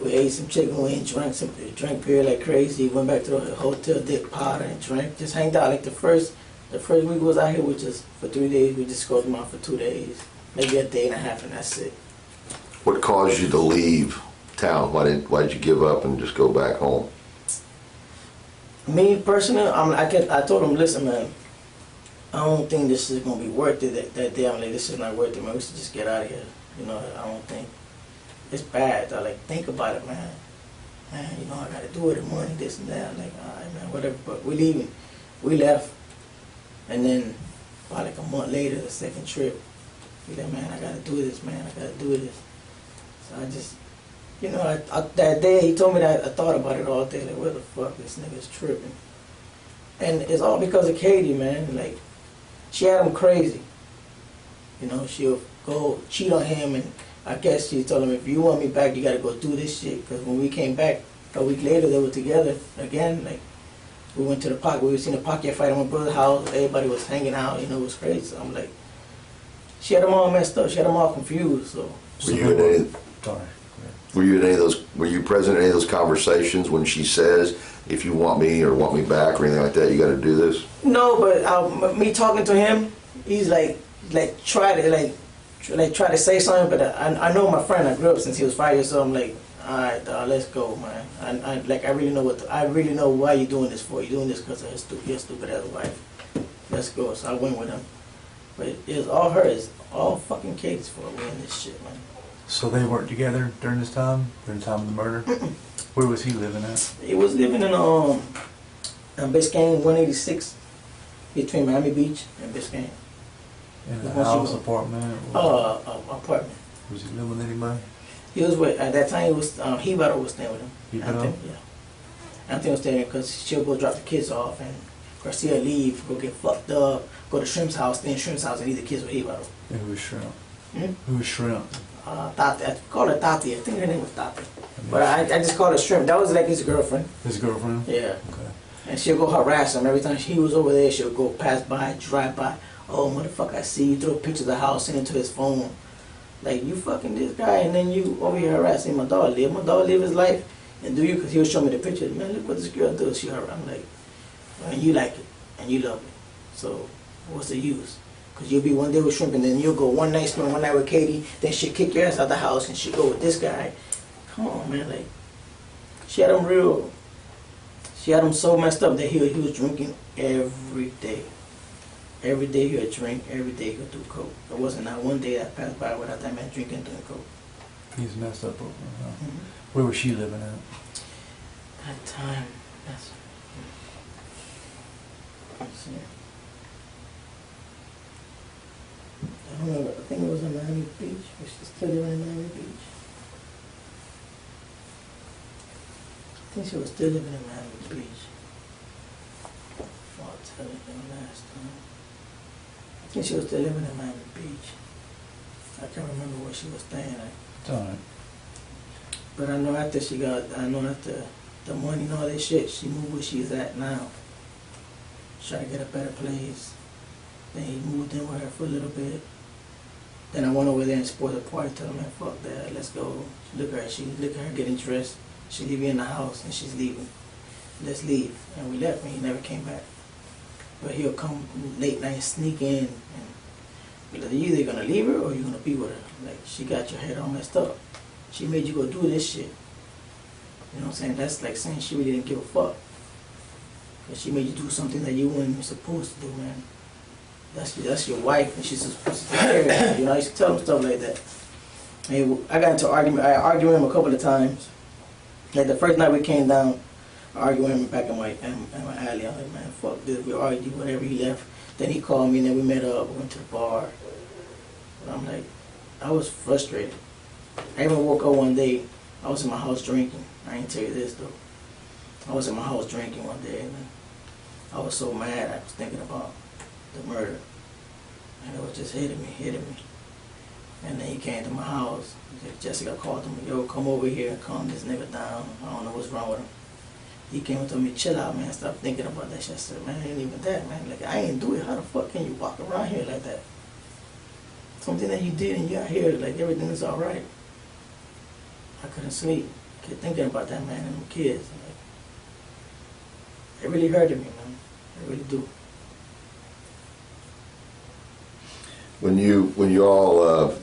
We ate some chicken wings, drank beer like crazy, went back to the hotel, did powder and drank, just hanged out. Like the first week we was out here, we just, for 3 days, we just scoped them out for 2 days. Maybe a day and a half and that's it. What caused you to leave town? Why did you give up and just go back home? Me personally, I told him, listen man, I don't think this is gonna be worth it. That day I'm like, this is not worth it, man. We should just get out of here. You know, I don't think it's bad. I like think about it, man. Man, you know, I gotta do it, the money, this and that. I'm like, all right, man, whatever. But we leaving. We left, and then about like a month later, the second trip, we like, man, I gotta do this, man. I gotta do this. So I just, you know, that day he told me that, I thought about it all day. Like, where the fuck this nigga's tripping? And it's all because of Katie, man. Like, she had him crazy. You know, she'll go cheat on him, and I guess she told him, if you want me back, you gotta go do this shit. Because when we came back a week later, they were together again. Like, we went to the park. We seen a pocket fight at my brother's house. Everybody was hanging out. You know, it was crazy. So I'm like, she had them all messed up. She had them all confused. So Were you in any, Sorry. Were you in any of those? Were you present in any of those conversations when she says, "If you want me or want me back or anything like that, you got to do this"? No, but me talking to him, he's try to say something, but I know my friend. I grew up since he was 5 years old. I'm like, all right, dog, let's go, man. I really know I really know why you're doing this for. You're doing this because of your stupid ass wife. Let's go. So I went with him, but it was all her. It's all fucking Katie's fault. We in this shit, man. So they weren't together during this time? During the time of the murder? Where was he living at? He was living in Biscayne 186 between Miami Beach and Biscayne. In a Once you house, go- apartment? Or Apartment. was he living with anybody? He was with, at that time, he was, Rivera was staying with him. Rivera? Yeah. Anthony was staying there because she'll go drop the kids off and Garcia leave, go get fucked up, go to Shrimp's house, stay in Shrimp's house and leave the kids with Rivera. And who was Shrimp? Hmm? Who was Shrimp? Tati, I call her Tati, I think her name was Tati. But I just call her Shrimp. That was like his girlfriend. His girlfriend? Yeah. Okay. And she'll go harass him. Every time he was over there, she'll go pass by, drive by. Oh, motherfucker, I see you. Throw pictures of the house, send it to his phone. Like, you fucking this guy, and then you over here harassing my dog. My dog live his life, and do you? Because he'll show me the pictures. Man, look what this girl does. I'm like, and you like it, and you love it. So, what's the use? Because you'll be one day with Shrimp, and then you'll go one night, spend one night with Katie, then she'll kick your ass out the house, and she'll go with this guy. Come on, man. Like, she had him so messed up that he was drinking every day. Every day he would drink, every day he would do coke. There wasn't not one day that passed by without that man drinking and doing coke. He's messed up over there, huh? Mm-hmm. Where was she living at? That time, let's see. I don't know, I think it was in Miami Beach. Was she still living in Miami Beach? I think she was still living in Miami Beach. I'll tell you the last time. I think she was still living in Miami Beach. I can't remember where she was staying at. It's all right. But I know after the money and all that shit, she moved where she's at now. Trying to get a better place. Then he moved in with her for a little bit. Then I went over there and spoiled the party, told him, man, fuck that, let's go. Look at her getting dressed. She leave me in the house and she's leaving. Let's leave. And we left and he never came back. But he'll come late night, sneak in, and be like, you either gonna leave her or you gonna be with her. Like, she got your head all messed up. She made you go do this shit. You know what I'm saying? That's like saying she really didn't give a fuck. Cause she made you do something that you weren't even supposed to do, man. That's your wife, and she's supposed to take care of you. You know, I used to tell him stuff like that. And I got into an argument. I argued with him a couple of times. Like the first night we came down, I argued with him back in my alley. I was like, man, fuck this. We argued, whatever. He left. Then he called me, and then we met up. We went to the bar. But I'm like, I was frustrated. I even woke up one day. I was in my house drinking. I ain't tell you this though. I was in my house drinking one day, and I was so mad. I was thinking about the murder, and it was just hitting me. And then he came to my house. Jessica called him, yo, come over here and calm this nigga down. I don't know what's wrong with him. He came and told me, chill out, man, stop thinking about that shit. I said, man, it ain't even that, man. Like, I ain't do it. How the fuck can you walk around here like that? Something that you did and you out here, like everything is all right. I couldn't sleep. Kept thinking about that man and them kids. Like, it really hurted me, man. It really do. When you all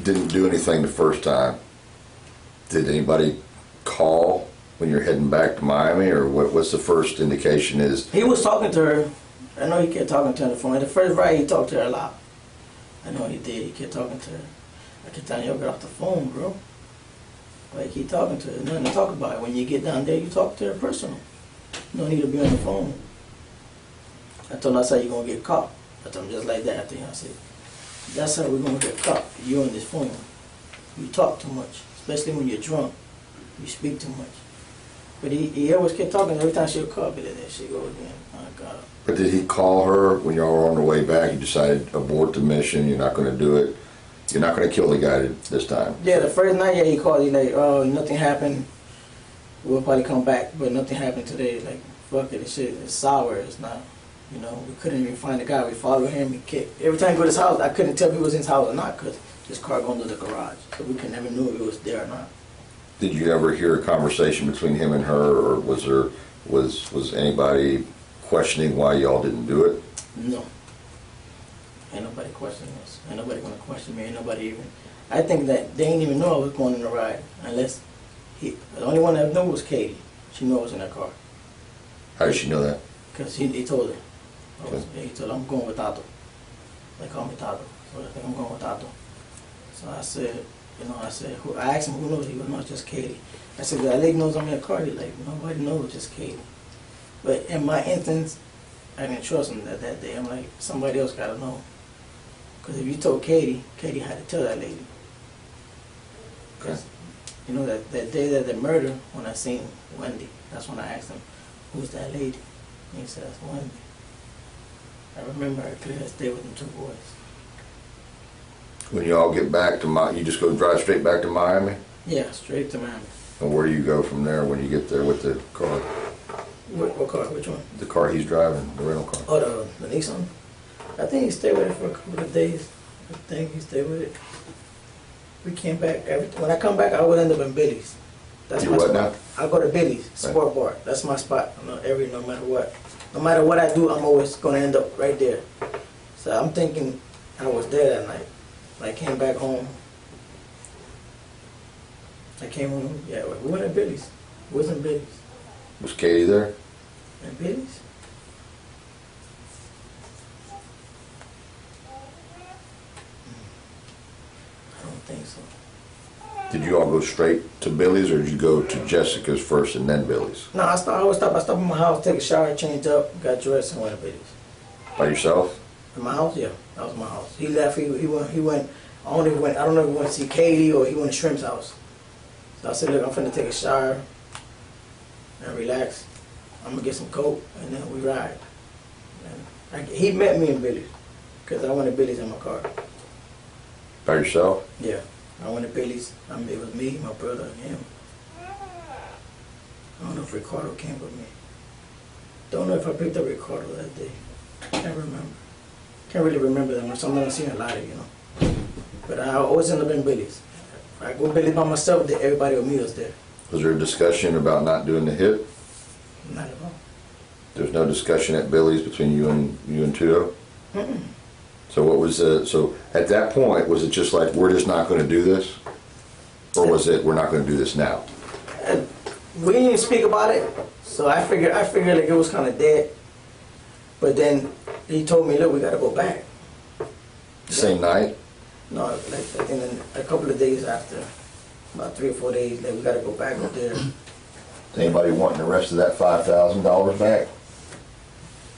didn't do anything the first time, did anybody call when you're heading back to Miami, or what's the first indication is? He was talking to her. I know he kept talking to her on the phone. The first ride, he talked to her a lot. I know he did. He kept talking to her. I kept telling you, get off the phone, bro. Like, keep talking to her. Nothing to talk about. When you get down there, you talk to her personal. No need to be on the phone. I told him, that's how you're going to get caught. I told him just like that. I think I said, that's how we're going to get caught. You're on this phone. You talk too much, especially when you're drunk. You speak too much. But he always kept talking. Every time she'll call, but then she'll go again. Oh, God. But did he call her when y'all were on the way back? You decided abort the mission. You're not going to do it. You're not going to kill the guy this time. Yeah, the first night, yeah, he called. He like, oh, nothing happened. We'll probably come back, but nothing happened today. Like, fuck it, this shit is sour. It's not. You know, we couldn't even find the guy. We followed him. He kicked. Every time we go to his house, I couldn't tell if he was in his house or not because his car going to the garage. So we could never know if he was there or not. Did you ever hear a conversation between him and her, or was anybody questioning why y'all didn't do it? No. Ain't nobody questioning us. Ain't nobody gonna question me. Ain't nobody even. I think that they didn't even know I was going on the ride unless the only one that knew was Katie. She knew I was in that car. How did she know that? Because he told her. Okay. He told her, I'm going with Tato. They call me Tato. So I think I'm going with Tato. So I said, I asked him who knows. He goes, no, it's just Katie. I said, that lady knows I'm in the car. He's like, nobody knows, just Katie. But in my instance, I didn't trust him that day. I'm like, somebody else gotta know. Because if you told Katie, Katie had to tell that lady. Because, that day that they murdered, when I seen Wendy, that's when I asked him, who's that lady? And he said, that's Wendy. I remember I clear as day with them 2 boys. When y'all get back to you just go drive straight back to Miami? Yeah, straight to Miami. And where do you go from there when you get there with the car? What car? Which one? The car he's driving, the rental car. Oh, the Nissan? I think he stayed with it for a couple of days. I think he stayed with it. We came back. When I come back, I would end up in Billy's. That's You my what spot. now? I go to Billy's, Sport Bar. That's my spot. No matter what. No matter what I do, I'm always going to end up right there. So I'm thinking I was there that night. I came back home. I came home. Yeah, we went to Billy's. We was in Billy's. Was Katie there? In Billy's? I don't think so. Did you all go straight to Billy's, or did you go to Jessica's first and then Billy's? No, I stopped at my house, take a shower, changed up, got dressed, and went to Billy's. By yourself? In my house, yeah, that was my house. He left. He went. I don't know if he went to see Katie or he went to Shrimp's house. So I said, look, I'm finna take a shower and relax. I'm gonna get some coke, and then we ride. And he met me in Billy's because I went to Billy's in my car. By yourself? Yeah, I went to Billy's. It was me, my brother, and him. I don't know if Ricardo came with me. Don't know if I picked up Ricardo that day. Can't remember. Can't really remember that much. I've seen a lot of, But I always end up in Billy's. If I go Billy's by myself, everybody will meet us there. Was there a discussion about not doing the hit? Not at all. There's no discussion at Billy's between you and Tudo? Mm-mm. So what was so at that point, was it just like, we're just not going to do this? Or was it, we're not going to do this now? We didn't even speak about it, so I figured like it was kind of dead. But then he told me, look, we got to go back. Same night? No, like I think a couple of days after, about 3 or 4 days, that we got to go back up there. Is anybody wanting the rest of that $5,000 back?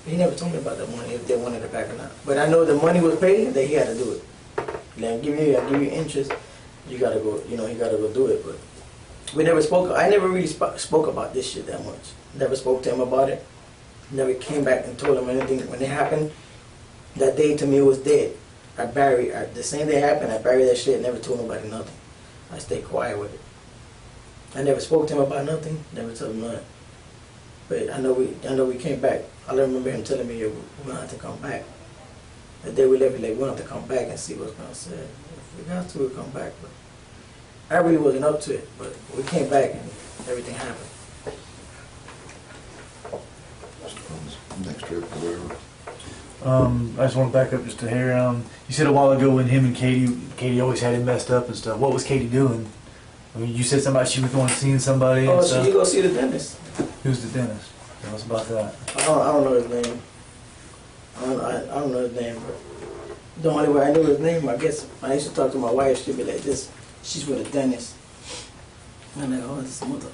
He never told me about the money, if they wanted it back or not. But I know the money was paid, that he had to do it. Like, I give you interest, you gotta go, you gotta go do it. But we never spoke. I never really spoke about this shit that much. Never spoke to him about it. Never came back and told him anything. When it happened, that day to me was dead. The same day it happened, I buried that shit. Never told nobody nothing. I stayed quiet with it. I never spoke to him about nothing. Never told him nothing. But I know we came back. I remember him telling me, we're gonna have to come back. The day we left, we're gonna have to come back and see what's gonna say. If we got to, we'll come back. But I really wasn't up to it. But we came back and everything happened. Next trip, whatever. I just want to back up just a hair. You said a while ago when him and Katie always had him messed up and stuff. What was Katie doing? I mean, you said something about she was going seeing somebody and Oh, stuff. so you go see the dentist? Who's the dentist? Tell us about that. I don't know his name. I don't know his name, but the only way I knew his name, I guess, when I used to talk to my wife, she'd be like this. She's with a dentist. And I'm like, oh, this mother.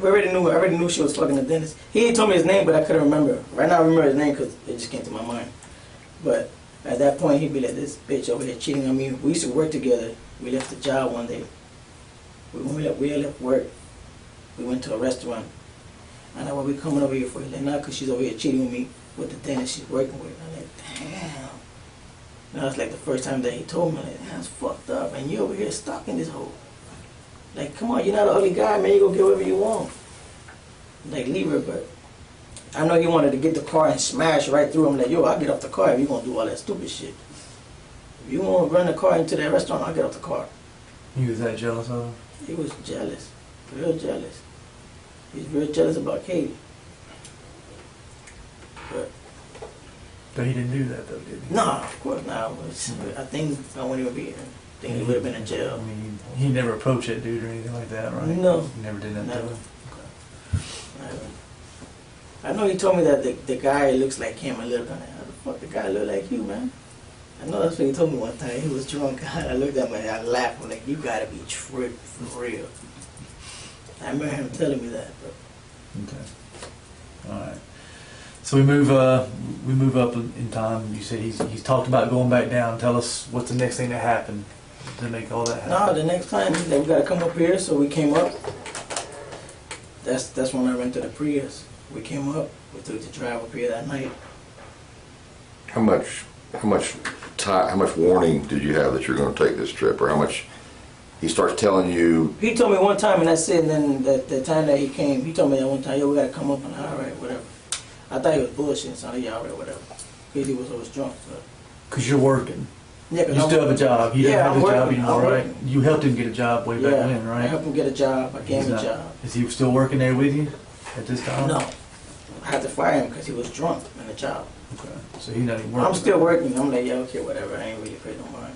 We already knew she was fucking a dentist. He ain't told me his name, but I couldn't remember. Right now I remember his name because it just came to my mind. But at that point, he'd be like, this bitch over here cheating on me. We used to work together. We left the job one day. When we left work, we went to a restaurant. And I, what we coming over here for? He's like, nah, because she's over here cheating with me with the dentist she's working with. I'm like, damn. That was like the first time that he told me, like, that's fucked up. And you over here stalking this hoe. Like, come on, you're not an ugly guy, man. You go get whatever you want. Like, leave her, but I know he wanted to get the car and smash right through him. Like, yo, I'll get off the car if you're going to do all that stupid shit. If you want to run the car into that restaurant, I'll get off the car. He was that jealous of her? He was jealous, real jealous. He's real jealous about Katie. But But he didn't do that though, did he? no, of course not. I think I wouldn't even be here. I think he would have been in I jail. mean, he never approached that dude or anything like that, right? No. He never did that to Never. him. I know he told me that the guy looks like him a little bit. How the fuck the guy look like you, man? I know that's what he told me one time. He was drunk. I looked at him and I laughed. I'm like, you gotta be tripped for real. I remember him telling me that. But Okay. All right. So we move up in time. You said he's talked about going back down. Tell us what's the next thing that happened to make all that no, happen. the next time he's like, we gotta come up here. So we came up. That's when I rented the Prius. We came up. We took the drive up here that night. How much warning did you have that you're going to take this trip, or how much? He starts telling you. He told me one time, and that's it. And then the time that he came, he told me that one time, yo, we gotta come up. And all right, whatever. I thought he was bullshitting, so yeah, all right, whatever. Because he was always drunk. So. Because you're working. Yeah, You still have a job. He doesn't Yeah, have I'm a job working. anymore, I'm right? working. You helped him get a job way back when, I right? helped him get a job. I gave He's him a not- job. Is he still working there with you at this time? No, I had to fire him because he was drunk in the job. Okay. So he's not even working. I'm still working. I'm like, yeah, okay, whatever. I ain't really paid no mind.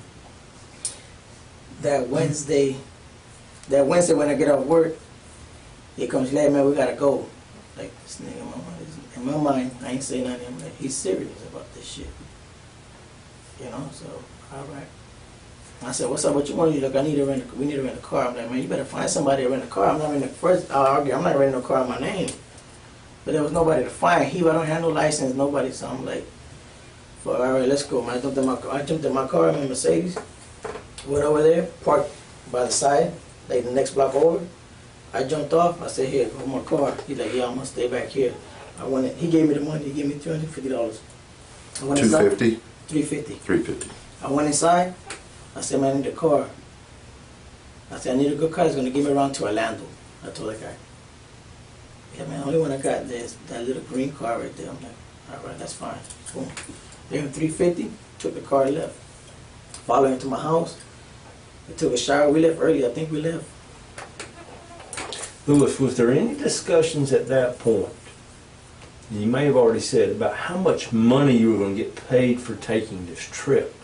That Wednesday when I get off work, he comes, like, man, we gotta go. Like, this nigga, in my mind, I ain't saying nothing. I'm like, he's serious about this shit. You know, so, all right. I said, what's up, what you want? He's like, we need to rent a car. I'm like, man, you better find somebody to rent a car. I'm not renting I'm not renting a car in my name. But there was nobody to find. I don't have no license, nobody. So I'm like, well, all right, let's go, man. I jumped in my car, in my Mercedes. Went over there, parked by the side, like the next block over. I jumped off. I said, here, go my car. He's like, yeah, I'm gonna stay back here. He gave me the money. He gave me $350. I went inside. $250? $350. $350. I went inside. I said, man, I need a car. I said, I need a good car. He's gonna give me around to Orlando. I told the guy. Yeah, man, only one I got there is that little green car right there. I'm like, all right, that's fine. Boom. Gave him $350. Took the car and left. Followed him to my house. We took a shower. We left early. I think we left. Louis, was there any discussions at that point, you may have already said, about how much money you were going to get paid for taking this trip?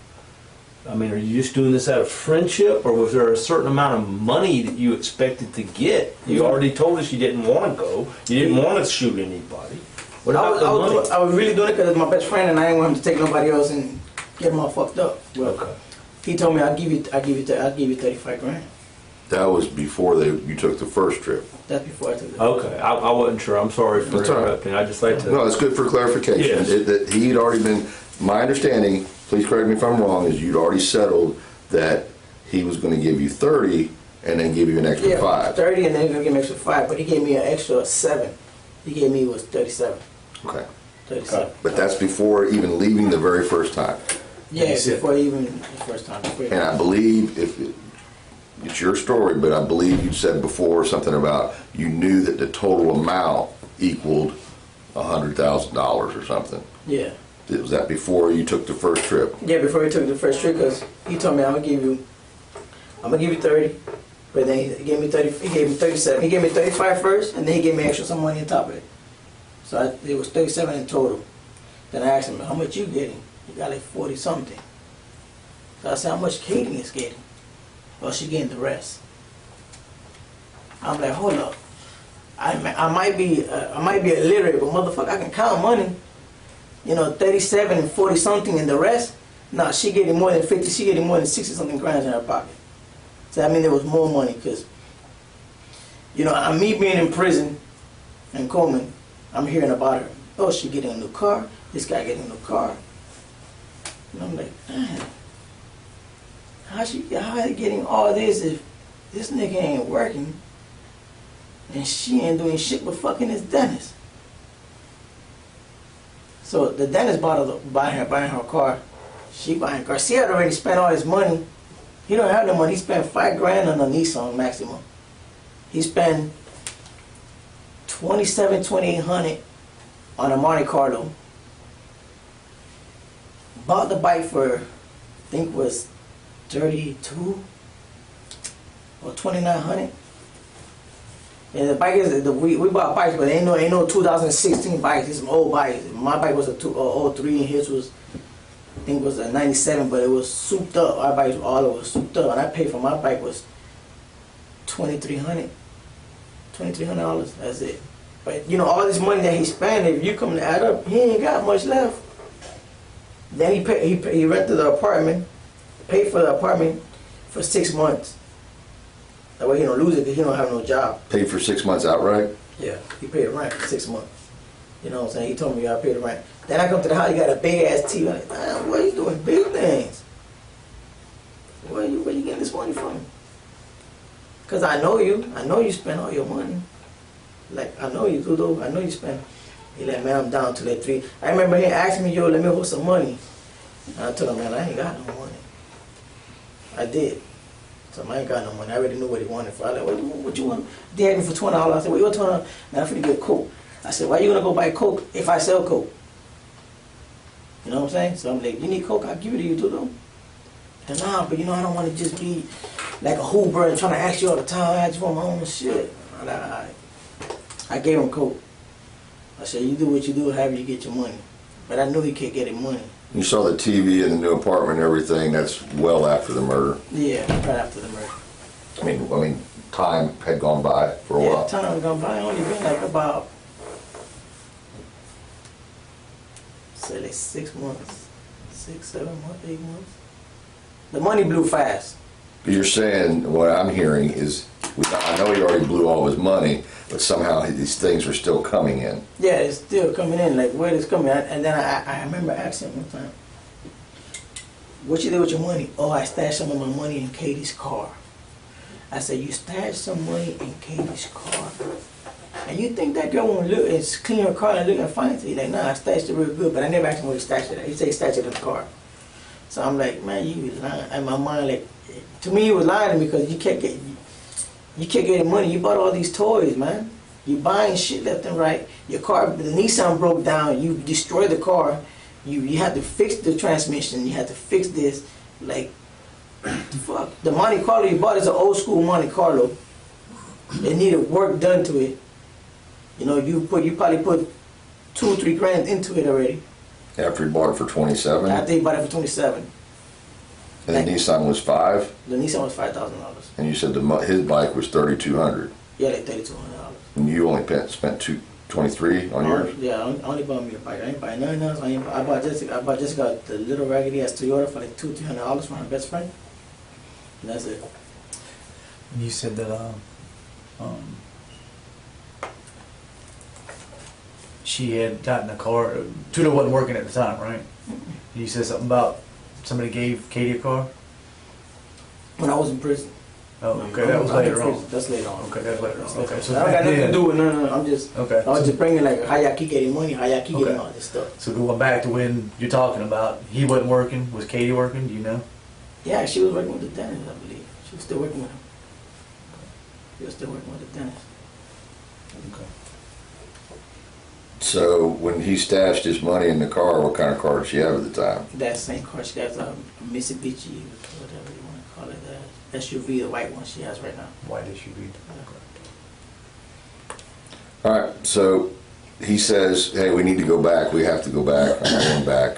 I mean, are you just doing this out of friendship, or was there a certain amount of money that you expected to get? You already told us you didn't want to go. You didn't want to shoot anybody. What about the money? I was really doing it because it's my best friend, and I didn't want him to take nobody else and get him all fucked up. Well, Okay. he told me, I'll give you 35 grand. That was before you took the first trip. That's before I took the Okay, I wasn't sure. I'm sorry for That's all right. interrupting. I just like to. No, it's good for clarification. Yes. That he'd already been, my understanding, please correct me if I'm wrong, is you'd already settled that he was going to give you 30 and then give you an extra 5. 30, and then he's gonna give me an extra 5, but he gave me an extra 7. He gave me was 37. Okay. 37. But that's before even leaving the very first time. Yeah, You said- before even the first time. And I believe, it's your story, but I believe you said before something about you knew that the total amount equaled $100,000 or something. Yeah. Was that before you took the first trip? Yeah, before he took the first trip, because he told me I'm gonna give you 30, but then he gave me 30. He gave me 37. He gave me 35 first, and then he gave me extra some money on top of it. So it was 37 in total. Then I asked him, how much you getting? He got like 40 something. So I said, how much Katie is getting? Well, she getting the rest. I'm like, hold up. I might be illiterate, but motherfucker, I can count money. You know, 37 and 40 something, and the rest. Nah, she getting more than 50. She getting more than 60 something grand in her pocket. So I mean, there was more money because, you know, me being in prison in Coleman, I'm hearing about her. Oh, she getting a new car. This guy getting a new car. And I'm like, man, how they getting all this if this nigga ain't working and she ain't doing shit but fucking his dentist? So the dentist buying her car. She buying a car. She had already spent all his money. He don't have no money. He spent $5 grand on a Nissan Maxima. He spent $2,800 on a Monte Carlo. Bought the bike for, I think was 32. or 2,900. And the bike is we bought bikes, but ain't no 2016 bikes. It's some old bikes. My bike was a 03, and his was, I think it was a 97, but it was souped up. Our bikes all of us souped up, and I paid for my bike was $2,300. $2,300. That's it. But you know, all this money that he spent, if you come to add up, he ain't got much left. Then he rented the apartment, paid for the apartment for 6 months. That way he don't lose it because he don't have no job. Paid for 6 months outright? Yeah, he paid the rent for 6 months. You know what I'm saying? He told me I paid the rent. Then I come to the house, he got a big ass TV. I'm like, man, what are you doing? Big things. Where you getting this money from? Because I know you. I know you spend all your money. Like, I know you do though. I know you spend. He like, man, I'm down to like 3. I remember he asked me, yo, let me hold some money. And I told him, man, I ain't got no money. I did. So I ain't got no money. I already knew what he wanted for. I like, what you want? They had me for $20. I said, well, you're $20. Man, I'm finna get Coke. I said, why you gonna go buy Coke if I sell Coke? You know what I'm saying? So I'm like, you need Coke? I'll give it to you too though. He said, nah, but you know, I don't want to just be like a Hoover and trying to ask you all the time. I just want my own shit. I'm like, all right. I gave him Coke. I said, you do what you do, however you get your money. But I knew he can't get his money. You saw the TV in the new apartment and everything, that's well after the murder. Yeah, right after the murder. I mean, time had gone by for a Yeah, while. time had gone by. Only been like about, say like 6 months. 6, 7 months, 8 months. The money blew fast. But you're saying, what I'm hearing is, I know he already blew all his money, but somehow these things are still coming in. Yeah, it's still coming in, like where it's coming. And then I remember asking him one time, what you did with your money? Oh, I stashed some of my money in Katie's car. I said, you stashed some money in Katie's car? And you think that girl won't look and clean her car and look and find it? He's like, nah, I stashed it real good, but I never asked him where he stashed it at. He said he stashed it in the car. So I'm like, man, you was lying. In my mind, like, to me, he was lying to me because you kept getting money. You bought all these toys, man. You buying shit left and right. Your car, the Nissan broke down. You destroyed the car. You had to fix the transmission. You had to fix this. Like, fuck. The Monte Carlo you bought is an old school Monte Carlo. It needed work done to it. You know, you probably put 2 or 3 grand into it already. After he bought it for 27? After he bought it for 27. And the Nissan was 5? The Nissan was $5,000. And you said his bike was $3,200. Yeah, like $3,200. And you only spent $23 on yours? Yeah, I only bought me a bike. I ain't buy nothing else. I bought Jessica the little raggedy ass Toyota for like $200-300 from her best friend. And that's it. And you said that she had gotten a car. Tudor wasn't working at the time, right? You said something about somebody gave Katie a car. When I was in prison. Oh, okay, that was later on. That's later on. Okay, that's later on. Okay, so I don't got nothing to do with no. I'm just. Okay. I was just bringing like how y'all keep getting money, how y'all keep getting Okay. all this stuff. So going back to when you're talking about, he wasn't working. Was Katie working? Do you know? Yeah, she was working with the dentist, I believe. She was still working with him. She was still working with the dentist. Okay. So when he stashed his money in the car, what kind of car did she have at the time? That same car she has, a Mitsubishi, whatever you want to call it, that SUV, the white one she has right now. Why did she read? All right, so he says, hey, we need to go back. We have to go back. I'm going back.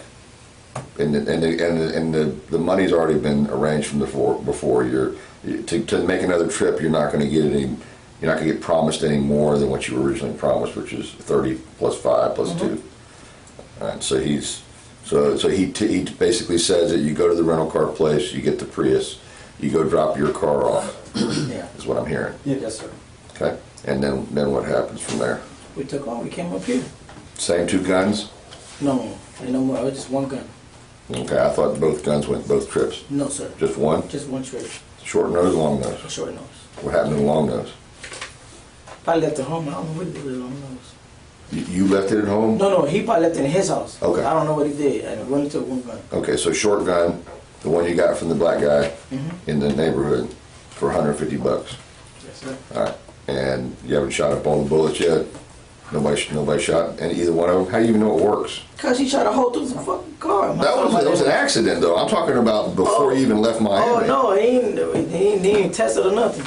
And the money's already been arranged from before. To make another trip, you're not going to get any. You're not going to get promised any more than what you were originally promised, which is 30 plus 5 plus 2. All right, so he basically says that you go to the rental car place, you get the Prius, you go drop your car off. Yeah. Is what I'm hearing. Yes, sir. Okay, and then what happens from there? We took off, we came up here. Same 2 guns? No, ain't no more, it was just one gun. Okay, I thought both guns went both trips. No, sir. Just one? Just one trip, Short nose, long nose. short nose. What happened to the long nose? Probably left it home, I don't know what he did with the long nose. You left it at home? No, he probably left it in his house. Okay. I don't know what he did, and we only took one gun. Okay, so short gun, the one you got from the black guy Mm-hmm. in the neighborhood for $150. Yes, sir. All right, and you haven't shot up all the bullets yet? Nobody shot and either one of them? How do you even know it works? Cause he shot a hole through the fucking car. That was an accident though. I'm talking about before you even left Oh Miami. no, he ain't tested or nothing.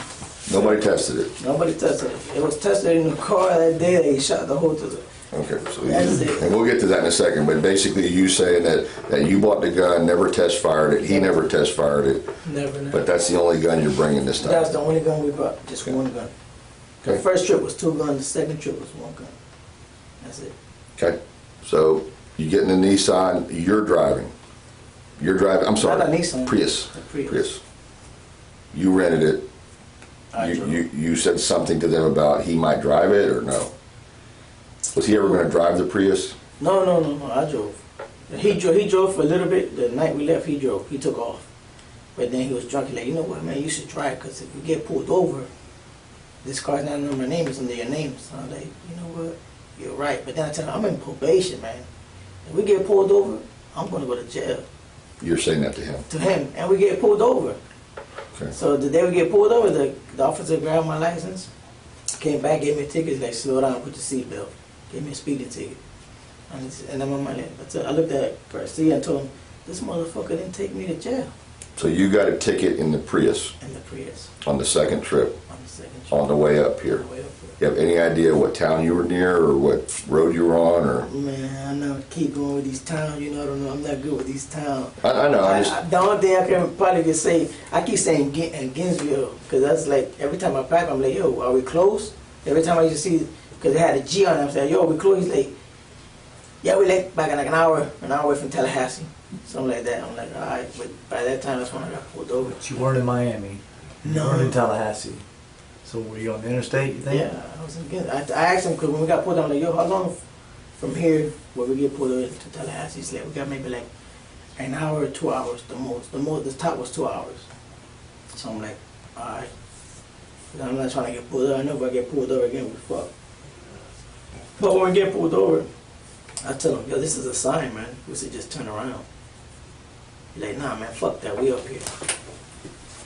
Nobody tested it. Nobody tested it. It was tested in the car that day that he shot the hole through the. Okay, so That's it. and we'll get to that in a second, but basically you saying that you bought the gun, never test fired it, he never test fired it, Never. but that's the only gun you're bringing this time. That's the only gun we brought. Just one gun. The Okay. first trip was 2 guns. The second trip was 1 gun. That's it. Okay, so you get in the Nissan, you're driving. I'm sorry. Not a Nissan. Prius. The Prius. You rented it. I drove. You said something to them about he might drive it or no? Was he ever gonna drive the Prius? No. I drove. He drove for a little bit. The night we left, he drove. He took off. But then he was drunk. He's like, you know what, man, you should drive because if we get pulled over, this car's not under my name, it's under your name. So I'm like, you know what, you're right. But then I tell him, I'm in probation, man. If we get pulled over, I'm going to go to jail. You're saying that to him? To him. And we get pulled over. Okay. So the day we get pulled over, the officer grabbed my license, came back, gave me a ticket, like, slow down, put your seatbelt. Gave me a speeding ticket. And I'm on my lap. I looked at Garcia and told him, this motherfucker didn't take me to jail. So you got a ticket in the Prius In the Prius, on the second trip, on the second trip. on the way up here. On the way up You have any idea what town you were near or what road you were on or? here. Man, I know, keep going with these towns, you know, I don't know, I'm not good with these towns. I know, I just, The only thing I can probably just say, I keep saying Gainesville, because that's like, every time I pack, I'm like, yo, are we close? Every time I used to see, because it had a G on it, I'm saying, yo, we close? He's like, yeah, we like back in like an hour away from Tallahassee. Something like that. I'm like, all right, but by that time, that's when I got pulled over. But you weren't in Miami. You No. weren't in Tallahassee. So were you on the interstate, you think? Yeah, I was in Gainesville. I asked him, because when we got pulled over, I'm like, yo, how long from here, where we get pulled over to Tallahassee? He's like, we got maybe like an hour or 2 hours, the most. The top was 2 hours. So I'm like, all right. But I'm not trying to get pulled over. I know if I get pulled over again, we fuck. But when we get pulled over, I tell him, yo, this is a sign, man. We should just turn around. He's like, nah, man, fuck that. We up here.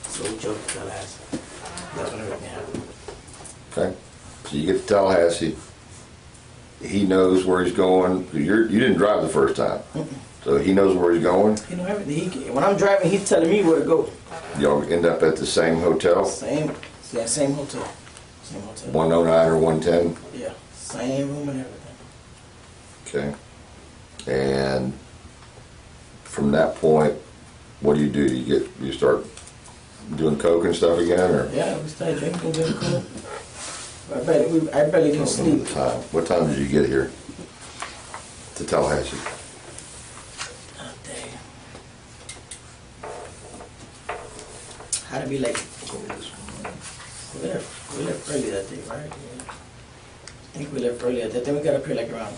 So we drove to Tallahassee. That's when everything happened. okay. So you get to Tallahassee. He knows where he's going. You didn't drive the first time. So he knows where he's going. You know everything. When I'm driving, he's telling me where to go. Y'all end up at the same hotel, Same hotel. Same hotel. 109 or 110. Yeah, same room and everything. Okay. And from that point, what do? You start doing coke and stuff again, or? Yeah, we started drinking, getting cool. I barely didn't sleep. What time did you get here to Tallahassee? Oh, damn. Had to be like, we left early that day, right? Yeah. I think we left early that day. Then we got up here like around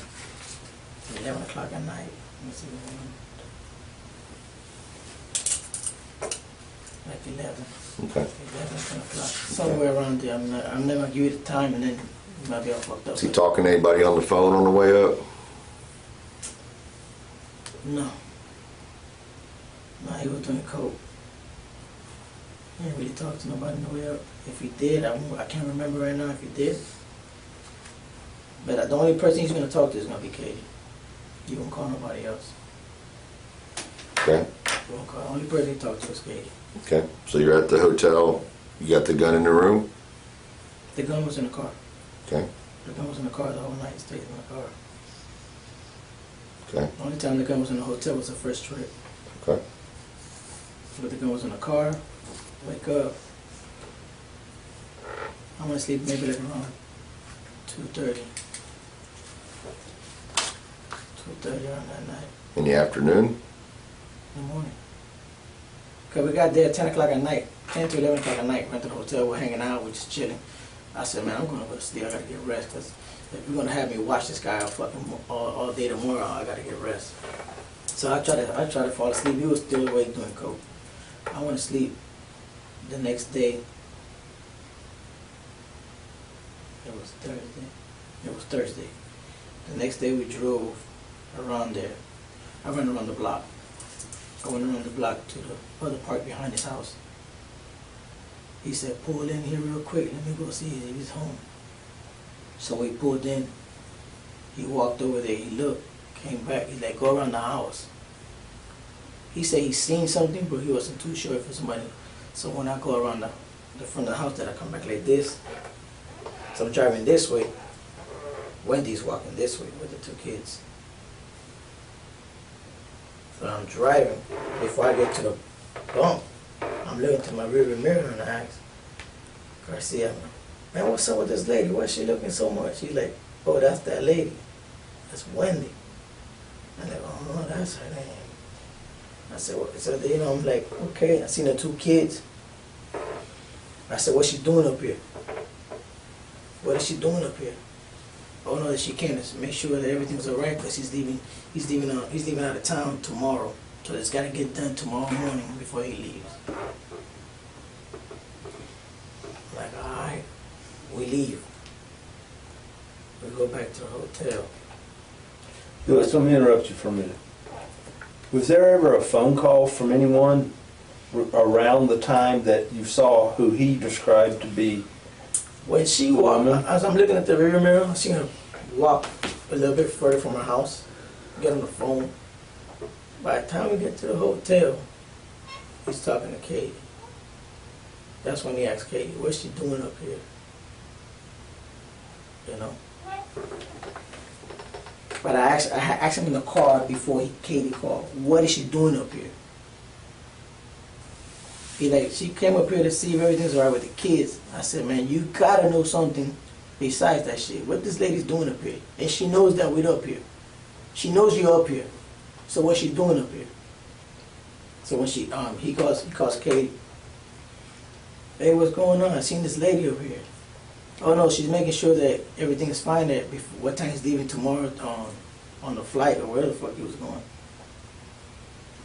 11 o'clock at night. Let me see. Like 11. Okay. 11, 10 o'clock. Somewhere around there. I'm never gonna give you the time and then you might be all fucked up. Was he talking to anybody on the phone on the way up? No. No, he was doing coke. He didn't really talk to nobody on the way up. If he did, I can't remember right now if he did. But the only person he's gonna talk to is gonna be Katie. He won't call nobody else. Okay. He won't call. The only person he talked to is Katie. Okay. So you're at the hotel. You got the gun in the room. The gun was in the car. Okay. The gun was in the car the whole night. It stayed in the car. Okay. The only time the gun was in the hotel was the first trip. Okay. But the gun was in the car. Wake up. I want to sleep maybe like around 2:30. 2:30 around that night. In the afternoon. In the morning. Because we got there at 10 o'clock at night, 10 to 11 o'clock at night, went to the hotel, we're hanging out, we're just chilling. I said, man, I'm going to go to sleep, I got to get rest, because if you're going to have me watch this guy all day tomorrow, I got to get rest. So I tried to fall asleep, he was still awake doing coke. I went to sleep. The next day, it was Thursday. The next day we drove around there. I ran around the block. I went around the block to the other park behind his house. He said, pull in here real quick, let me go see if he's home. So we pulled in, He walked over there, he looked, came back, he's like, go around the house. He said he seen something, but he wasn't too sure if it was somebody. So when I go around the front of the house, that I come back like this. So I'm driving this way. Wendy's walking this way with the two kids. So I'm driving. Before I get to the bump, I'm looking to my rearview mirror and I ask Garcia, man, what's up with this lady? Why is she looking so much? She's like, oh, that's that lady. That's Wendy. I'm like, oh, that's her name. I said, well, so, you know, I'm like, okay. I seen the two kids. I said, what's she doing up here? What is she doing up here? Oh no, that she came to make sure that everything's all right because he's leaving out of town tomorrow. So it's got to get done tomorrow morning before he leaves. I'm like, all right, we leave. We go back to the hotel. Lewis, let me interrupt you for a minute. Was there ever a phone call from anyone around the time that you saw who he described to be? When she walked, as I'm looking at the rear mirror, I seen her walk a little bit further from her house, get on the phone. By the time we get to the hotel, he's talking to Katie. That's when he asked Katie, what's she doing up here? You know? But I asked him in the car before Katie called, what is she doing up here? He like, she came up here to see if everything's all right with the kids. I said, man, you gotta know something besides that shit. What this lady's doing up here? And she knows that we're up here. She knows you're up here. So what's she doing up here? So when he calls Katie. Hey, what's going on? I seen this lady over here. Oh no, she's making sure that everything is fine there before what time he's leaving tomorrow on the flight or wherever the fuck he was going.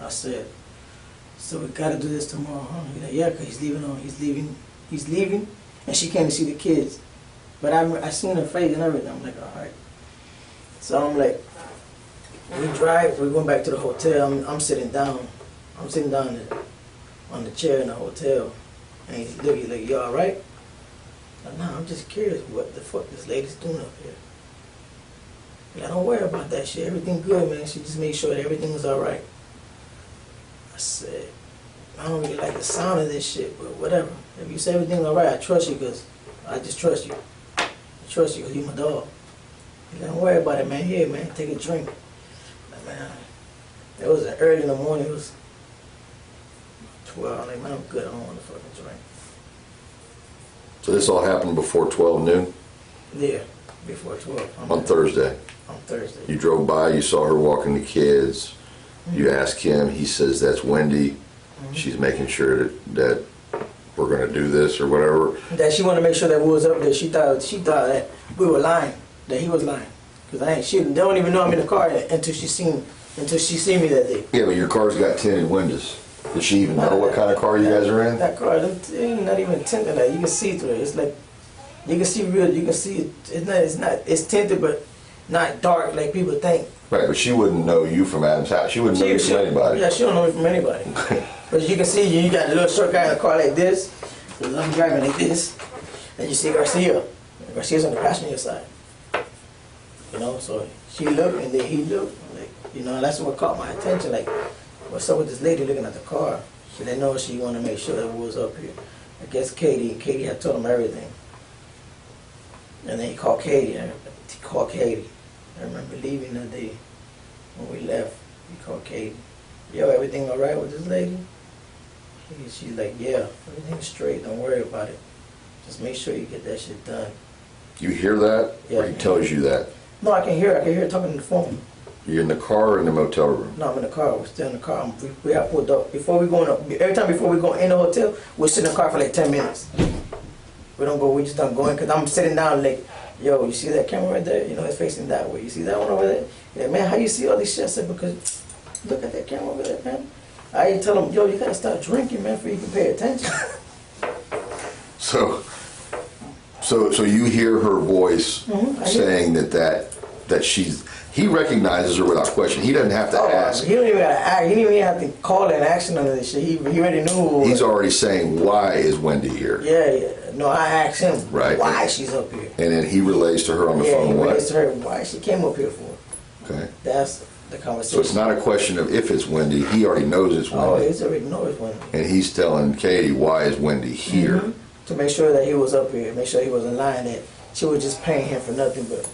I said, so we gotta do this tomorrow, huh? He's like, yeah, cause he's leaving, and she came to see the kids. But I seen her face and everything. I'm like, all right. So I'm like, we drive. We're going back to the hotel. I'm sitting down. I'm sitting down on the chair in the hotel, and he's looking like, you all right? I'm like, nah, I'm just curious what the fuck this lady's doing up here. Like, don't worry about that shit. Everything good, man. She just made sure that everything was all right. I said, I don't really like the sound of this shit, but whatever. If you say everything's all right, I trust you because I just trust you. I trust you because you're my dog. Like, don't worry about it, man. Here, man, take a drink. Like, man, it was early in the morning. It was 12. I'm like, man, I'm good. I don't want to fucking drink. So this all happened before 12 noon Yeah, before 12. on Thursday. On Thursday. You drove by, you saw her walking the kids. You ask him, he says that's Wendy. She's making sure that we're gonna do this or whatever. That she wanted to make sure that we was up there. She thought that we were lying, that he was lying. Cause they don't even know I'm in the car until she seen me that day. Yeah, but your car's got tinted windows. Does she even know what kind of car you guys are in? That car, not even tinted. Like you can see through it. It's like you can see real. You can see it. It's tinted, but not dark like people think. Right, but she wouldn't know you from Adam's house. She wouldn't know you from anybody. Yeah, she don't know me from anybody. But you can see you got a little short guy in the car like this. I'm driving like this, and you see Garcia. Garcia's on the passenger side. You know, so she looked and then he looked. Like, you know, that's what caught my attention. Like, what's up with this lady looking at the car? She didn't know she wanted to make sure that we was up here. I guess Katie had told him everything. And then he called Katie. I remember leaving that day when we left. He called Katie. Yo, everything all right with this lady? She's like, yeah, everything's straight. Don't worry about it. Just make sure you get that shit done. You hear that? Yeah. Or he tells you that? No, I can hear her talking on the phone. You're in the car or in the motel room? No, I'm in the car. We're still in the car. We got pulled up. Before we go in the hotel, we sit in the car for like 10 minutes. We just don't go in because I'm sitting down like, yo, you see that camera right there? You know, it's facing that way. You see that one over there? Yeah, man, how you see all this shit? I said, because look at that camera over there, man. I tell him, yo, you gotta start drinking, man, before you can pay attention. So you hear her voice saying that he recognizes her without question. He doesn't have to ask. He don't even gotta act. He didn't even have to call an action on this shit. He already knew. He's already saying, why is Wendy here? Yeah. No, I asked him Right. why she's up here. And then he relays to her on the Yeah, he phone what? raised her why she came up here for. Okay. That's the So conversation. it's not a question of if it's Wendy, he already knows it's Oh, Wendy. he's already know it's Wendy. And he's telling Katie, why is Wendy here? Mhm. To make sure that he was up here, make sure he wasn't lying, that she was just paying him for nothing but,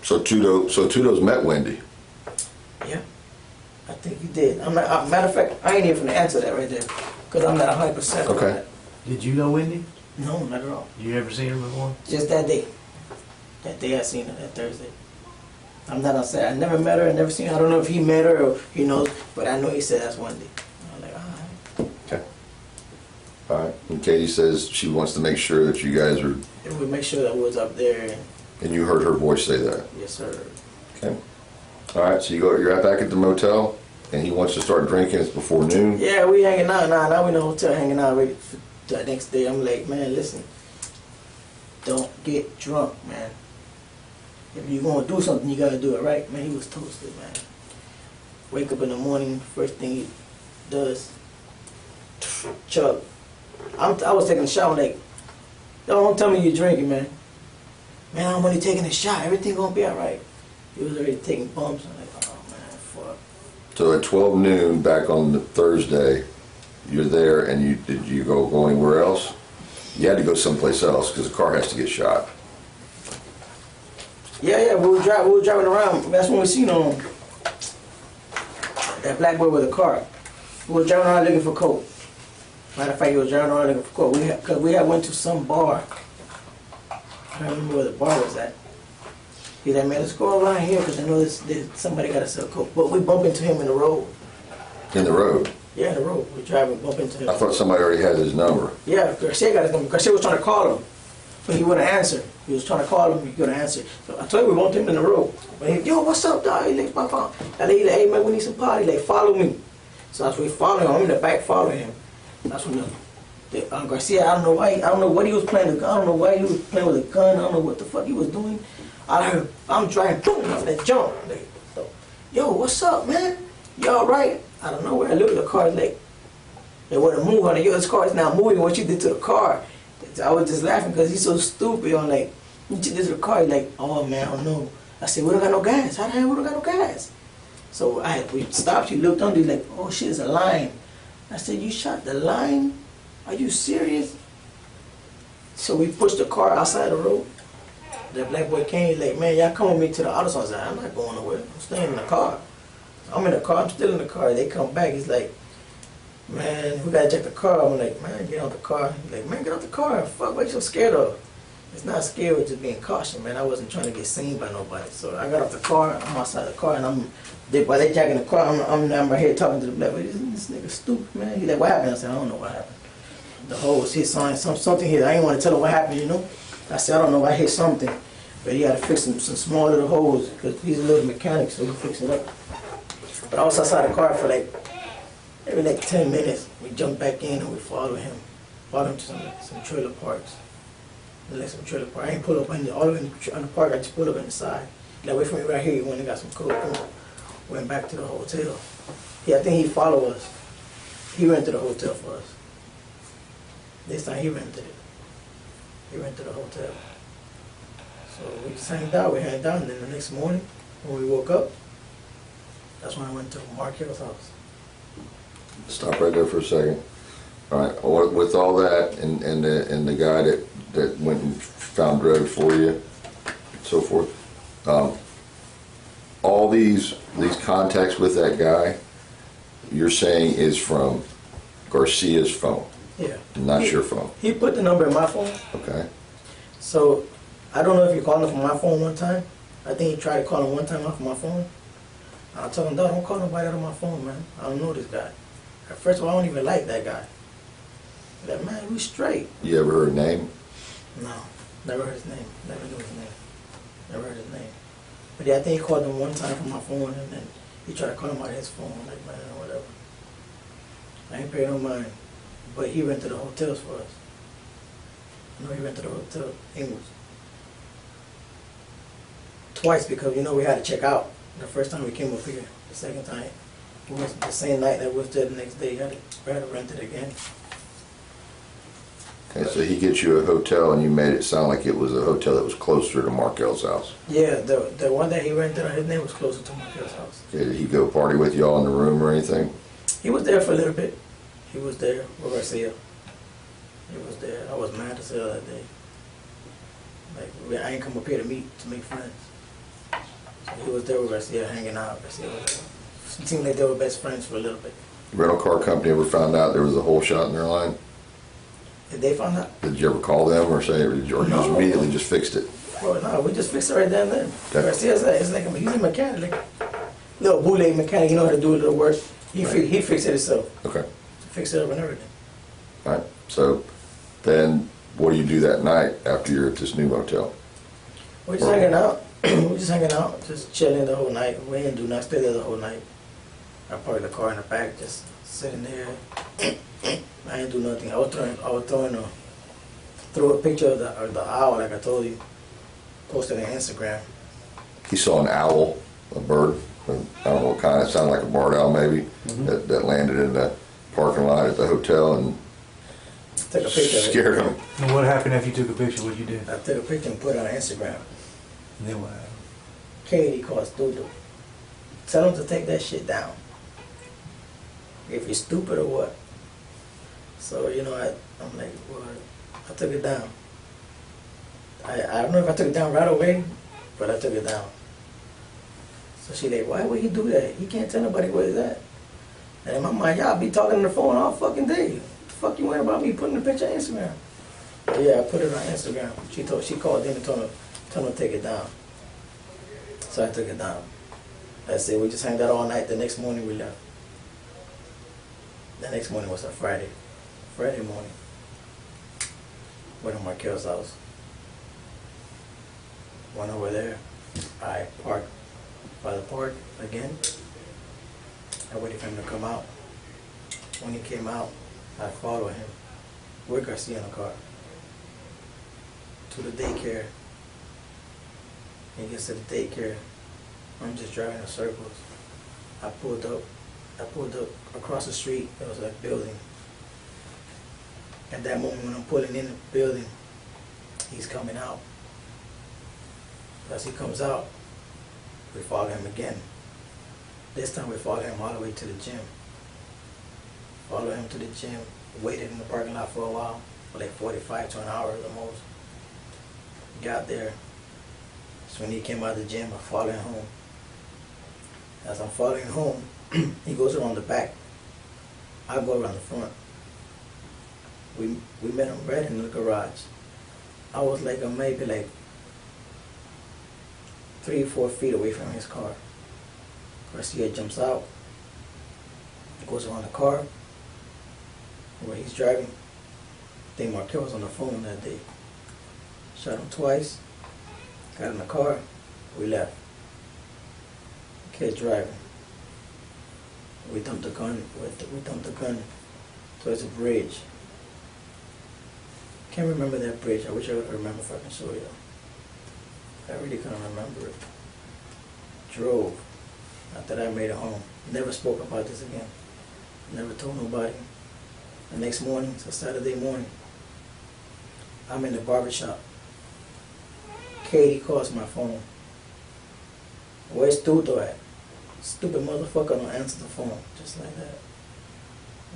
So Tudo's met Wendy. yeah. I think he did. I'm not, matter of fact, I ain't even gonna answer that right there, because I'm not 100% on Okay. that. Did you know Wendy? No, not at all. You ever seen her before? Just that day. That day I seen her, that Thursday. I'm not gonna say I never met her, I never seen her. I don't know if he met her or he knows, but I know he said that's Wendy. I'm like, alright. Okay. All right. And Katie says she wants to make sure that you guys are, And we make sure that we was up there, and you heard her voice say that. yes sir. Okay. All right. So you're back at the motel, and he wants to start drinking. It's before noon. Yeah, we hanging out now we in the hotel hanging out ready for the next day. I'm like, man, listen, don't get drunk, man. If you're gonna do something, you gotta do it right. Man, he was toasted, man. Wake up in the morning, first thing he does, chug. I was taking a shower, like, don't tell me you're drinking, man. Man, I'm only taking a shot. Everything gonna be all right. He was already taking bumps. I'm like, oh man, fuck. So at 12 noon, back on the Thursday, you're there, and did you go anywhere else? You had to go someplace else because the car has to get shot. Yeah, we were driving around. That's when we seen that black boy with a car. We were driving around looking for coke. Matter of fact, he was driving around looking for coke. Cause we had went to some bar. I don't remember where the bar was at. He's like, man, let's go around here because I know somebody got to sell coke. But we bump into him in the road. In the road. Yeah, in the road. We driving, bump into him. I thought somebody already had his number. Yeah, Garcia got his number. Garcia was trying to call him, but he wouldn't answer. He was trying to call him, he couldn't answer. So I told you we want him in the road. But he, yo, what's up, dog? He like, my phone. And he like, hey man, we need some party. Like, follow me. So as we following him, I'm in the back following him. That's when Garcia, I don't know what he was playing. I don't know why he was playing with a gun. I don't know what the fuck he was doing. I heard, I'm driving, boom, that jump. Like, yo, what's up, man? You all right? I don't know where. I look at the car, like, they want to move on it. Yo, this car is now moving. What you did to the car? I was just laughing because he's so stupid. I'm like, you did this to the car? He's like, oh man, I don't know. I said, we don't got no gas. How the hell we don't got no gas? So we stopped. He looked under. He's like, oh shit, it's a line. I said, you shot the line? Are you serious? So we pushed the car outside the road. That black boy came. He's like, man, y'all come with me to the Adelson. I said, I'm not going nowhere. I'm staying in the car. I'm in the car. I'm still in the car. They come back. He's like, man, we gotta check the car. I'm like, man, get out the car. He's like, man, get out the car. Fuck, what you so scared of? It's not scared, it's just being cautious, man. I wasn't trying to get seen by nobody. So I got off the car. I'm outside the car, and while they jacking the car, I'm right here talking to the black boy. This nigga stupid, man. He's like, what happened? I said, I don't know what happened. The hose hit something here. I didn't want to tell him what happened, you know. I said, I don't know. I hit something, but he had to fix some small little holes because he's a little mechanic, so he fixed it up. But I was outside the car for maybe 10 minutes. We jumped back in and we followed him to some trailer parks. Like some trailer park. I ain't pull up all the way on the park. I just pulled up on the side. Like, wait for me right here. He went and got some coke. Went back to the hotel. Yeah, I think he followed us. He rented the hotel for us. This time he rented it. He rented the hotel. So we just hanged out. We hanged out, and then the next morning when we woke up, that's when I went to Mark Hill's house. Stop right there for a second. All right. With all that, and the guy that went and found drugs for you, and so forth. All these contacts with that guy, you're saying is from Garcia's phone, Yeah. not your phone. He put the number in my phone. Okay. So I don't know if he called him from my phone one time. I think he tried to call him one time off my phone. I told him, don't call nobody out of my phone, man. I don't know this guy. First of all, I don't even like that guy. Like, man, we straight. You ever heard a name? No, never heard his name. Never knew his name. Never heard his name. But yeah, I think he called him one time from my phone, and then he tried to call him out of his phone. I'm like, man, whatever. I ain't paying no mind. But he rented the hotels for us. You know, he rented the hotel. English. Twice, because, you know, we had to check out. The first time we came up here. The second time, it was the same night that we was there the next day. We had to rent it again. And so he gets you a hotel, and you made it sound like it was a hotel that was closer to Markel's house. Yeah, the one that he rented, his name was closer to my kid's house. Okay, did he go party with y'all in the room or anything? He was there for a little bit. He was there with Garcia. He was there. I was mad as hell that day. Like, I ain't come up here to meet, to make friends. So he was there with Garcia, hanging out. Garcia was there. It seemed like they were best friends for a little bit. Rental car company ever found out there was a hole shot in their line? Did they find out? Did you ever call them or say, or you just No. immediately just fixed it? Well, no, we just fixed it right there and then. Okay. Garcia's it's like he's a mechanic, like little bootleg mechanic. You know how to do a little work. He fixed it himself. Okay, Fixed it up and everything. all right. So then what do you do that night after you're at this new motel? We're just hanging out. We're just hanging out, just chilling the whole night. We didn't do nothing. Stay there the whole night. I parked the car in the back, just sitting there. I didn't do nothing. I was throw a picture of the owl, like I told you. Posted on Instagram. He saw an owl, a bird, I don't know what kind, it sounded like a barred owl maybe, that landed in the parking lot at the hotel and Took a picture of it. scared him. And what happened after you took a picture? What'd you do? I took a picture and put it on Instagram. And then what happened? Katie calls Doodoo. Tell him to take that shit down. If you're stupid or what. So, you know, I'm like, well, I took it down. I don't know if I took it down right away, but I took it down. So she like, why would he do that? He can't tell nobody where he's at. And in my mind, y'all be talking on the phone all fucking day. What the fuck you worried about me putting the picture on Instagram? But yeah, I put it on Instagram. She called in and told him to take it down. So I took it down. That's it. We just hung out all night. The next morning we left. The next morning was a Friday. Friday morning. Went to Markel's house. Went over there. I parked by the park again. I waited for him to come out. When he came out, I followed him with Garcia in the car to the daycare. He gets to the daycare. I'm just driving in circles. I pulled up across the street. There was a building. At that moment when I'm pulling in the building, he's coming out. As he comes out, we follow him again. This time we follow him all the way to the gym. Follow him to the gym, waited in the parking lot for a while, for like 45 to an hour at the most. Got there. So when he came out of the gym, I followed him home. As I'm following home, he goes around the back. I go around the front. We met him right in the garage. I was like maybe like 3 or 4 feet away from his car. Garcia jumps out, goes around the car where he's driving. I think Markel was on the phone that day. Shot him twice, got in the car, we left. Kid driving. We dumped the gun. We dumped the gun towards a bridge. Can't remember that bridge. I wish I could remember if I can show you. I really couldn't remember it. Drove. After that, I made it home. Never spoke about this again. Never told nobody. The next morning, it's a Saturday morning. I'm in the barbershop. Katie calls my phone. Where's Tuto at? Stupid motherfucker don't answer the phone. Just like that.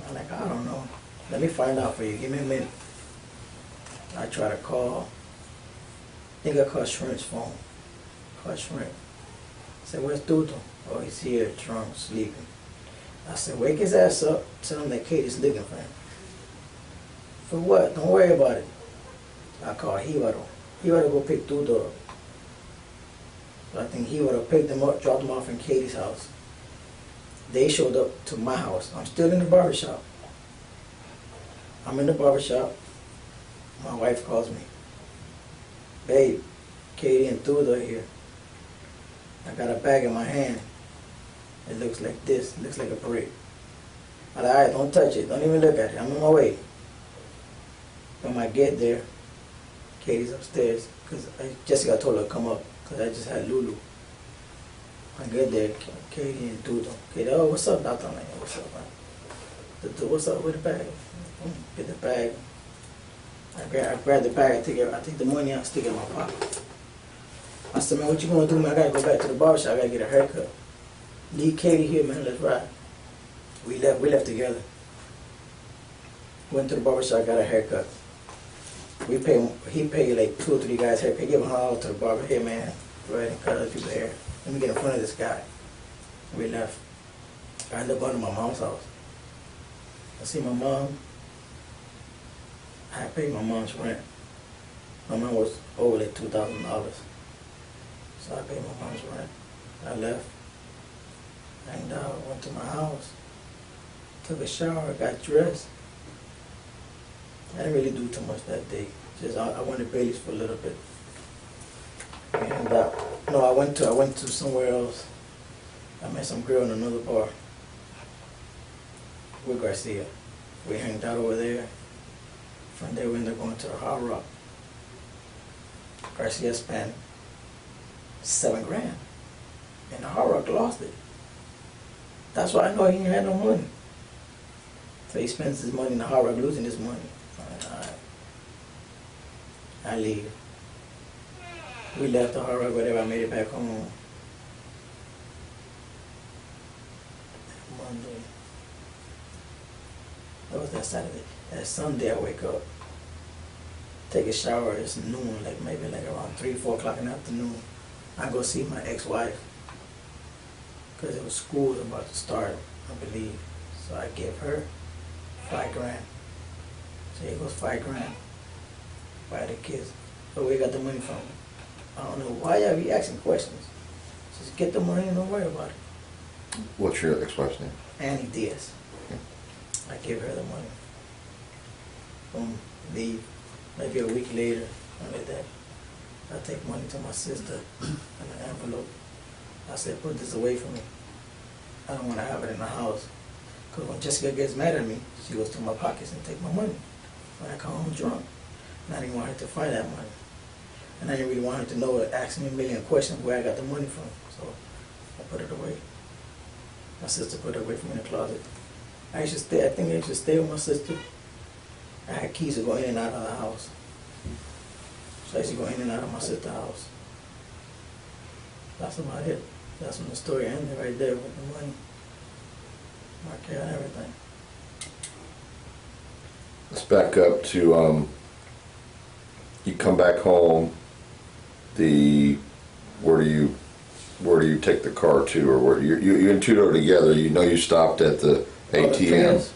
I'm like, I don't know. Let me find out for you. Give me a minute. I try to call. I think I called Shrimp's phone. Called Shrimp. I said, where's Tuto? Oh, he's here, drunk, sleeping. I said, wake his ass up. Tell him that Katie's looking for him. For what? Don't worry about it. I called Rivera. Rivera go pick Tuto up. So I think Rivera picked them up, dropped them off in Katie's house. They showed up to my house. I'm still in the barbershop. I'm in the barbershop. My wife calls me. Babe, Katie and Tuto are here. I got a bag in my hand. It looks like this. It looks like a brick. I'm like, all right, don't touch it. Don't even look at it. I'm on my way. When I get there, Katie's upstairs. Because Jessica told her to come up. Because I just had Lulu. I get there, Katie and Tuto. Katie, oh, what's up, Doctor? I'm like, what's up, man? What's up with the bag? Get the bag. I grabbed the bag, I take the money out, stick it in my pocket. I said, man, what you gonna do, man? I gotta go back to the barbershop, I gotta get a haircut. Leave Katie here, man, let's ride. We left together. Went to the barbershop, got a haircut. He paid like 2 or 3 guys haircut. Give $100 to the barber. Hey, man, go ahead and cut other people's hair. Let me get in front of this guy. We left. I ended up going to my mom's house. I see my mom. I paid my mom's rent. My mom was over like $2,000. So I paid my mom's rent. I left and went to my house. Took a shower, got dressed. I didn't really do too much that day. Just I went to Bailey's for a little bit. And no, I went to somewhere else. I met some girl in another bar with Garcia. We hanged out over there. From there we ended up going to the Hard Rock. Garcia spent $7 grand. And the Hard Rock lost it. That's why I know he ain't had no money. So he spends his money in the Hard Rock, losing his money. Alright. I leave. We left the Hard Rock, whatever. I made it back home. Monday. That was that Saturday. That Sunday I wake up. Take a shower, it's noon, like maybe like around 3, 4 o'clock in the afternoon. I go see my ex-wife. Because it was school about to start, I believe. So I gave her $5 grand. So here goes $5 grand. Buy the kids. But where you got the money from? I don't know why y'all be asking questions. Just get the money and don't worry about it. What's your ex-wife's name? Annie Diaz. I give her the money. Boom, leave. Maybe a week later, I like that. I take money to my sister in an envelope. I said, put this away from me. I don't want to have it in the house. Because when Jessica gets mad at me, she goes to my pockets and take my money. When I come home drunk. And I didn't want her to find that money. And I didn't really want her to know, ask me a million questions where I got the money from. So I put it away. My sister put it away from me in the closet. I think I used to stay with my sister. I had keys to go in and out of the house. So I used to go in and out of my sister's house. That's about it. That's when the story ended right there with the money. My car and everything. Let's back up to, you come back home, where do you take the car to, or where you and Tudo together, you know you stopped at the ATM.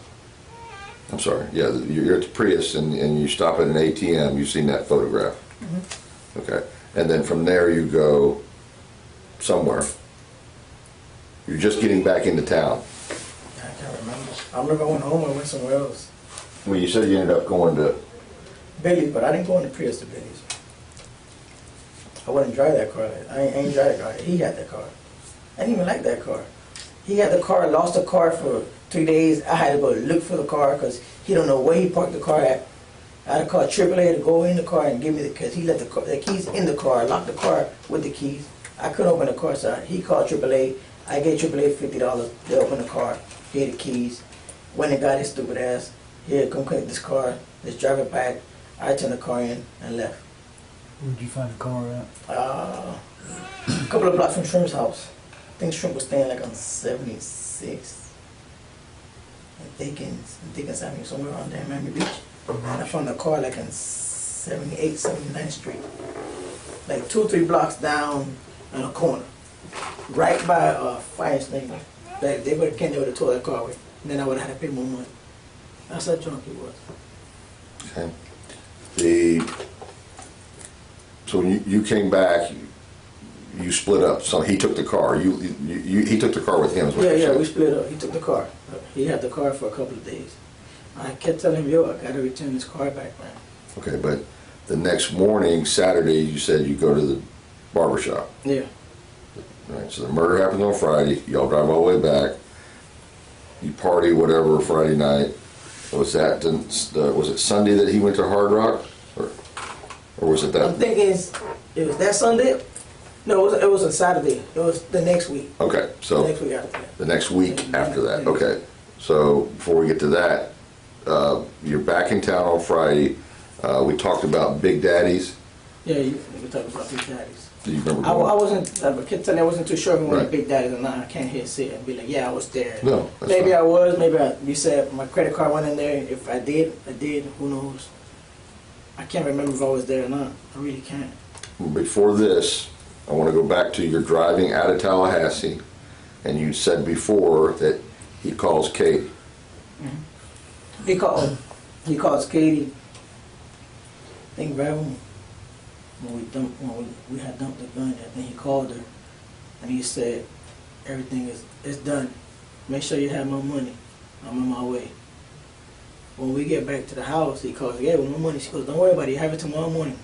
I'm sorry, yeah, you're at the Prius and you stop at an ATM, you've seen that photograph. Mm-hmm. Okay, and then from there you go somewhere. You're just getting back into town. I can't remember. I remember I went home or went somewhere else. Well, you said you ended up going to... Billy's, but I didn't go in the Prius to Billy's. I wouldn't drive that car. I ain't drive that car. He had that car. I didn't even like that car. He had the car, lost the car for 3 days. I had to go look for the car because he don't know where he parked the car at. I had to call AAA to go in the car and give me the keys. He left the keys in the car, locked the car with the keys. I couldn't open the car, so he called AAA. I gave AAA $50. They opened the car, gave the keys. Went and got his stupid ass. Here, come collect this car. Let's drive it back. I turned the car in and left. Where'd you find the car at? A couple of blocks from Shrimp's house. I think Shrimp was staying like on 76. And Dickens Avenue, somewhere around there in Miami Beach. And I found the car like on 78, 79th Street. Like 2 or 3 blocks down in a corner. Right by a fire extinguisher. Like they would have came there with a toilet car with. And then I would have had to pay more money. That's how drunk he was. Okay. So when you came back, you split up. So he took the car. He took the car with him. Is what Yeah, you yeah, said. we split up. He took the car. He had the car for a couple of days. I kept telling him, yo, I gotta return this car back, man. Okay, but the next morning, Saturday, you said you go to the barber shop. Yeah. Right. So the murder happens on Friday. Y'all drive all the way back. You party, whatever, Friday night. Was it Sunday that he went to Hard Rock, or was it that? I'm thinking it was that Sunday. No, it was a Saturday. It was the next week. Okay, so The next week after that. the next week after that. Okay, so before we get to that, you're back in town on Friday. We talked about Big Daddies. Yeah, we talking about Big Daddies. Do you remember? I going- wasn't, I kept telling you I wasn't too sure if we were Right. Big Daddies or not. I can't hear say it and be like, yeah, I was there. No, that's Maybe fine. I was, maybe you said my credit card went in there. If I did, who knows? I can't remember if I was there or not. I really can't. Before this, I want to go back to your driving out of Tallahassee, and you said before that he calls Katie. He calls Katie. I think right when we had dumped the gun, I think he called her and he said, everything is done. Make sure you have my money. I'm on my way. When we get back to the house, he calls, yeah, with my money. She goes, don't worry about it, you have it tomorrow morning.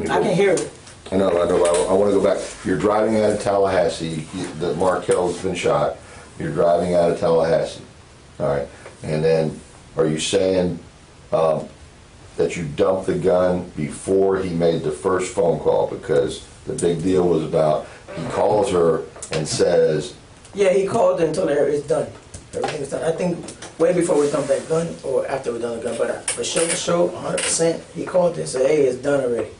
I can hear it. I know. I want to go back. You're driving out of Tallahassee. The Markel's been shot. You're driving out of Tallahassee. All right. And then, are you saying that you dumped the gun before he made the first phone call? Because the big deal was about he calls her and says, Yeah, he called and told her it's done. Everything is done. I think way before we dumped that gun or after we done the gun, but for sure, 100%, he called and said, hey, it's done already.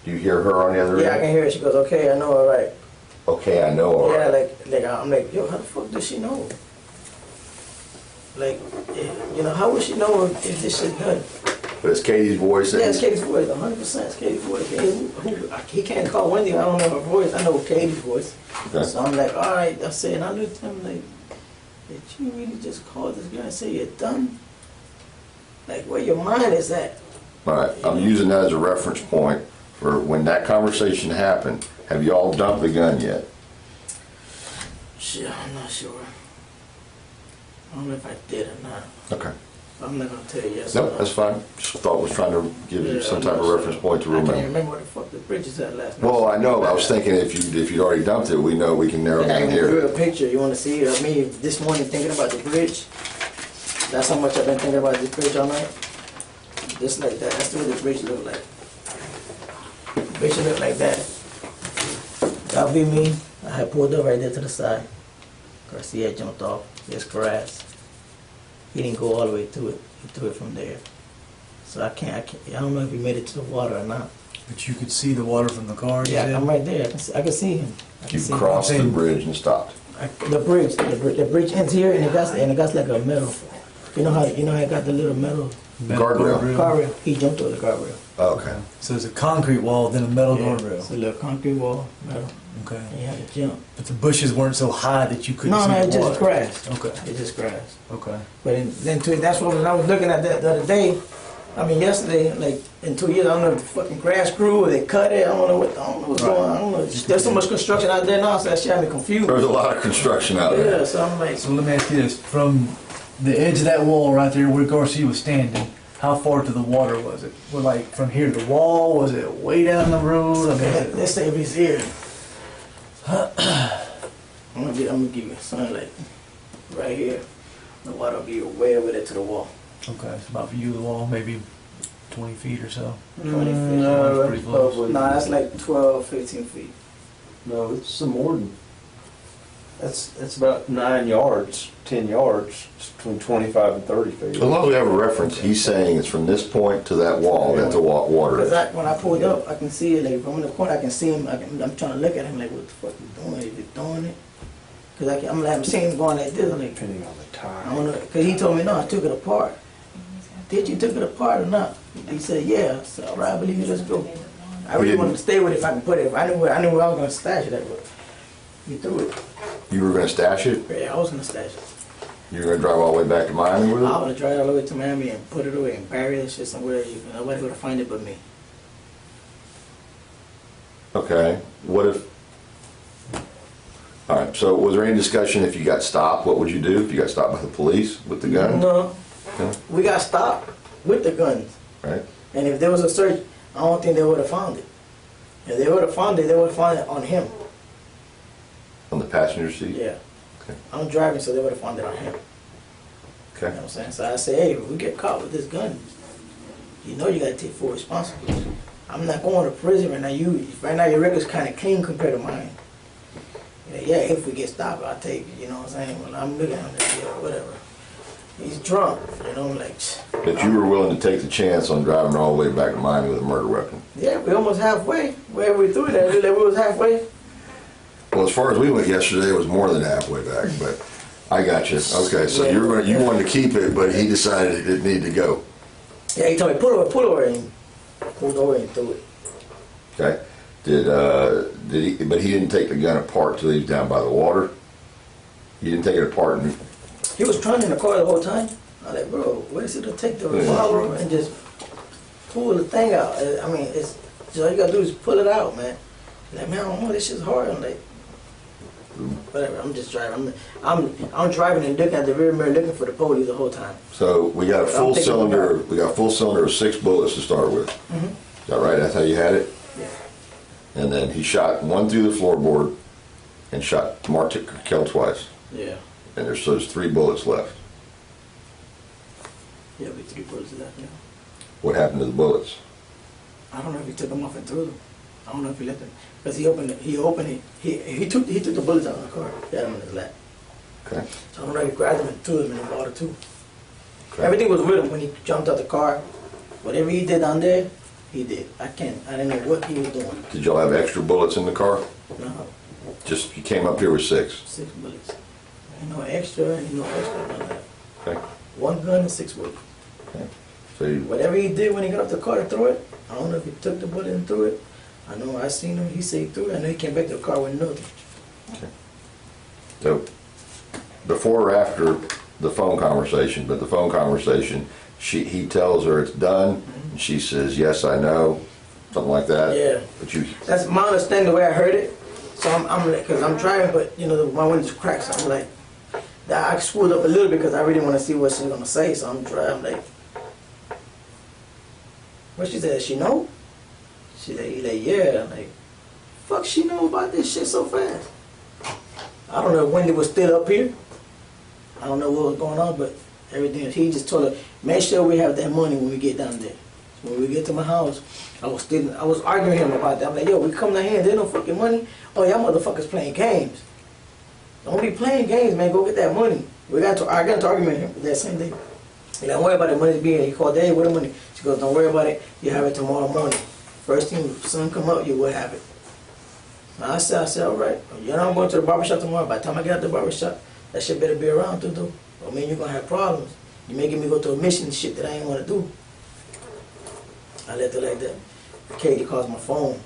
do you hear her on the other end? Yeah, I can hear it. She goes, okay, I know, all right. Okay, I know. All Yeah, right. like I'm like, yo, how the fuck does she know? Like, you know, how would she know if this shit done? But it's Katie's voice. Yeah, it's Katie's voice, 100%. It's Katie's voice. He can't call Wendy. I don't know her voice. I know Katie's voice. Okay. So I'm like, all right. I said, and I looked at him like, did you really just call this guy and say you're done? Like, where your mind is at? All right. I'm using that as a reference point for when that conversation happened. Have you all dumped the gun yet? Shit, I'm not sure. I don't know if I did or not. Okay. I'm not gonna tell you yes or No, no. that's fine. Just thought was trying to give you Yeah, some I'm type not of sure. reference point to I can't remember. remember where the fuck the bridge is at last night. Well, I know. I was thinking if you'd already dumped it, we know we can narrow I down can here. give you a picture. You want to see it of me this morning thinking about the bridge? That's how much I've been thinking about this bridge all night. Just like that. That's what the bridge look like. The bridge look like that. That'll be me. I had pulled up right there to the side. Garcia jumped off. There's grass. He didn't go all the way to it. He threw it from there. So I don't know if he made it to the water or not. But you could see the water from the car, you Yeah, said? I'm right there. I can see him. You crossed the bridge and stopped. The bridge ends here, and it got like a metal. You know how it got the little metal Guardrail. guardrail. He jumped over the guardrail. Okay. So it's a concrete wall, then a metal It's a guardrail. little concrete wall, metal. Okay. And he had to jump. But the bushes weren't so high that you couldn't No, see no, the it's just water. grass. Okay. It's just grass. Okay. But that's what when I was looking at that the other day. I mean, yesterday, like in 2 years, I don't know if the fucking grass grew or they cut it. I don't know what's going on. I don't know. There's so much construction out there now, so that shit had me confused. There's a lot of construction out there. Yeah, so I'm like, So let me ask you this: from the edge of that wall right there where Garcia was standing, how far to the water was it? Well, like from here to the wall, was it way down the road? I mean, let's say if he's here. I'm gonna give you something like right here. The water will be way over there to the wall. okay, it's about view of the wall, maybe 20 feet or so. 20 feet. No, Pretty that's close. probably. Nah, that's like 12, 15 feet. No, it's some more than. That's about 9 yards, 10 yards. It's between 25 and 30 feet. As long as we have a reference, he's saying it's from this point to that wall that the water Because is. when I pulled up, I can see it. Like from the corner, I can see him. I'm trying to look at him like, what the fuck you doing? Is he doing it? Because I'm seeing him going like this. I'm like, Depending on the I time. don't know. Because he told me, no, I took it apart. Did you took it apart or not? He said, yeah. So, all right, I believe you. Let's go. I really wanted to stay with it if I can put it. If I knew where I was going to stash it at. But he threw it. You were going to stash it? Yeah, I was going to stash it. You were going to drive all the way back to Miami with I it? want to drive all the way to Miami and put it away and bury that shit somewhere. Nobody going to find it but me. Okay. What if? All right. So was there any discussion if you got stopped? What would you do if you got stopped by the police with the gun? No. No? We got stopped with the guns. Right. And if there was a search, I don't think they would have found it. If they would have found it, they would have found it on him. On the passenger seat. Yeah. Okay. I'm driving, so they would have found it on him. You know Okay. what I'm saying? So I say, hey, if we get caught with this gun, you know you got to take full responsibility. I'm not going to prison right now. Right now your record's kind of clean compared to mine. Yeah, if we get stopped, I'll take it. You know what I'm saying? Well, I'm looking at it, yeah, whatever. he's drunk. You know, like, But you were willing to take the chance on driving all the way back to Miami with a murder weapon. yeah, we almost halfway. Where we through that, we was halfway. Well, as far as we went yesterday, it was more than halfway back, but I got you. Okay, so you wanted to keep it, but he decided it didn't need to go. Yeah, he told me pull over, and pulled over and threw it. Okay? Did he, but he didn't take the gun apart till he was down by the water? He didn't take it apart and, He was trying in the car the whole time. I'm like, bro, what is it to take the revolver and just pull the thing out? I mean, it's just all you gotta do is pull it out, man. Like, man, I don't know, this shit's hard. I'm like, whatever. I'm just driving. I'm driving and looking at the rear mirror, looking for the police the whole time. so we got a full I'm thinking cylinder, about it. we got a full cylinder of 6 bullets to start with. Is that right? That's how you had it? Yeah. And then he shot one through the floorboard and shot Mark Kell twice. Yeah. And there's 3 bullets left. Yeah, we 3 bullets left. Yeah. What happened to the bullets? I don't know if he took them off and threw them. I don't know if he left them because he opened it. He took the bullets out of the car. He had them in his lap. Okay. So I don't know if he grabbed them and threw them in the water too. Okay. Everything was with him when he jumped out the car. Whatever he did down there, he did. I didn't know what he was doing. Did y'all have extra bullets in the car? No, Just, he came up here with 6. 6 bullets. Ain't no extra, none of that. Okay. 1 gun and 6 bullets. Okay. So you, Whatever he did when he got off the car to throw it, I don't know if he took the bullet and threw it. I know I seen him, he said he threw it. I know he came back to the car with nothing. so before or after the phone conversation, but the phone conversation, he tells her it's done, and she says, yes, I know, something like that? Yeah. But you, That's my understanding the way I heard it. So I'm like, cause I'm driving, but you know, my window's cracked, so I'm like, I screwed up a little bit because I really want to see what she's gonna say. So I'm driving like, what she said? She know? She like, yeah. I'm like, fuck, she know about this shit so fast. I don't know if Wendy was still up here. I don't know what was going on, but everything. He just told her, make sure we have that money when we get down there. So when we get to my house, I was arguing with him about that. I'm like, yo, we come down here, there's no fucking money. Oh, y'all motherfuckers playing games. Don't be playing games, man. Go get that money. I got into argument with him that same day. He like, don't worry about the money being. He called, hey, where the money? She goes, don't worry about it. You have it tomorrow morning. First thing, sun come up, you will have it. And I said, all right. You know I'm going to the barbershop tomorrow. By the time I get out the barbershop, that shit better be around too, though. I mean, you're gonna have problems. You making me go to a mission and shit that I ain't wanna do. I left it like that. Katie calls my phone.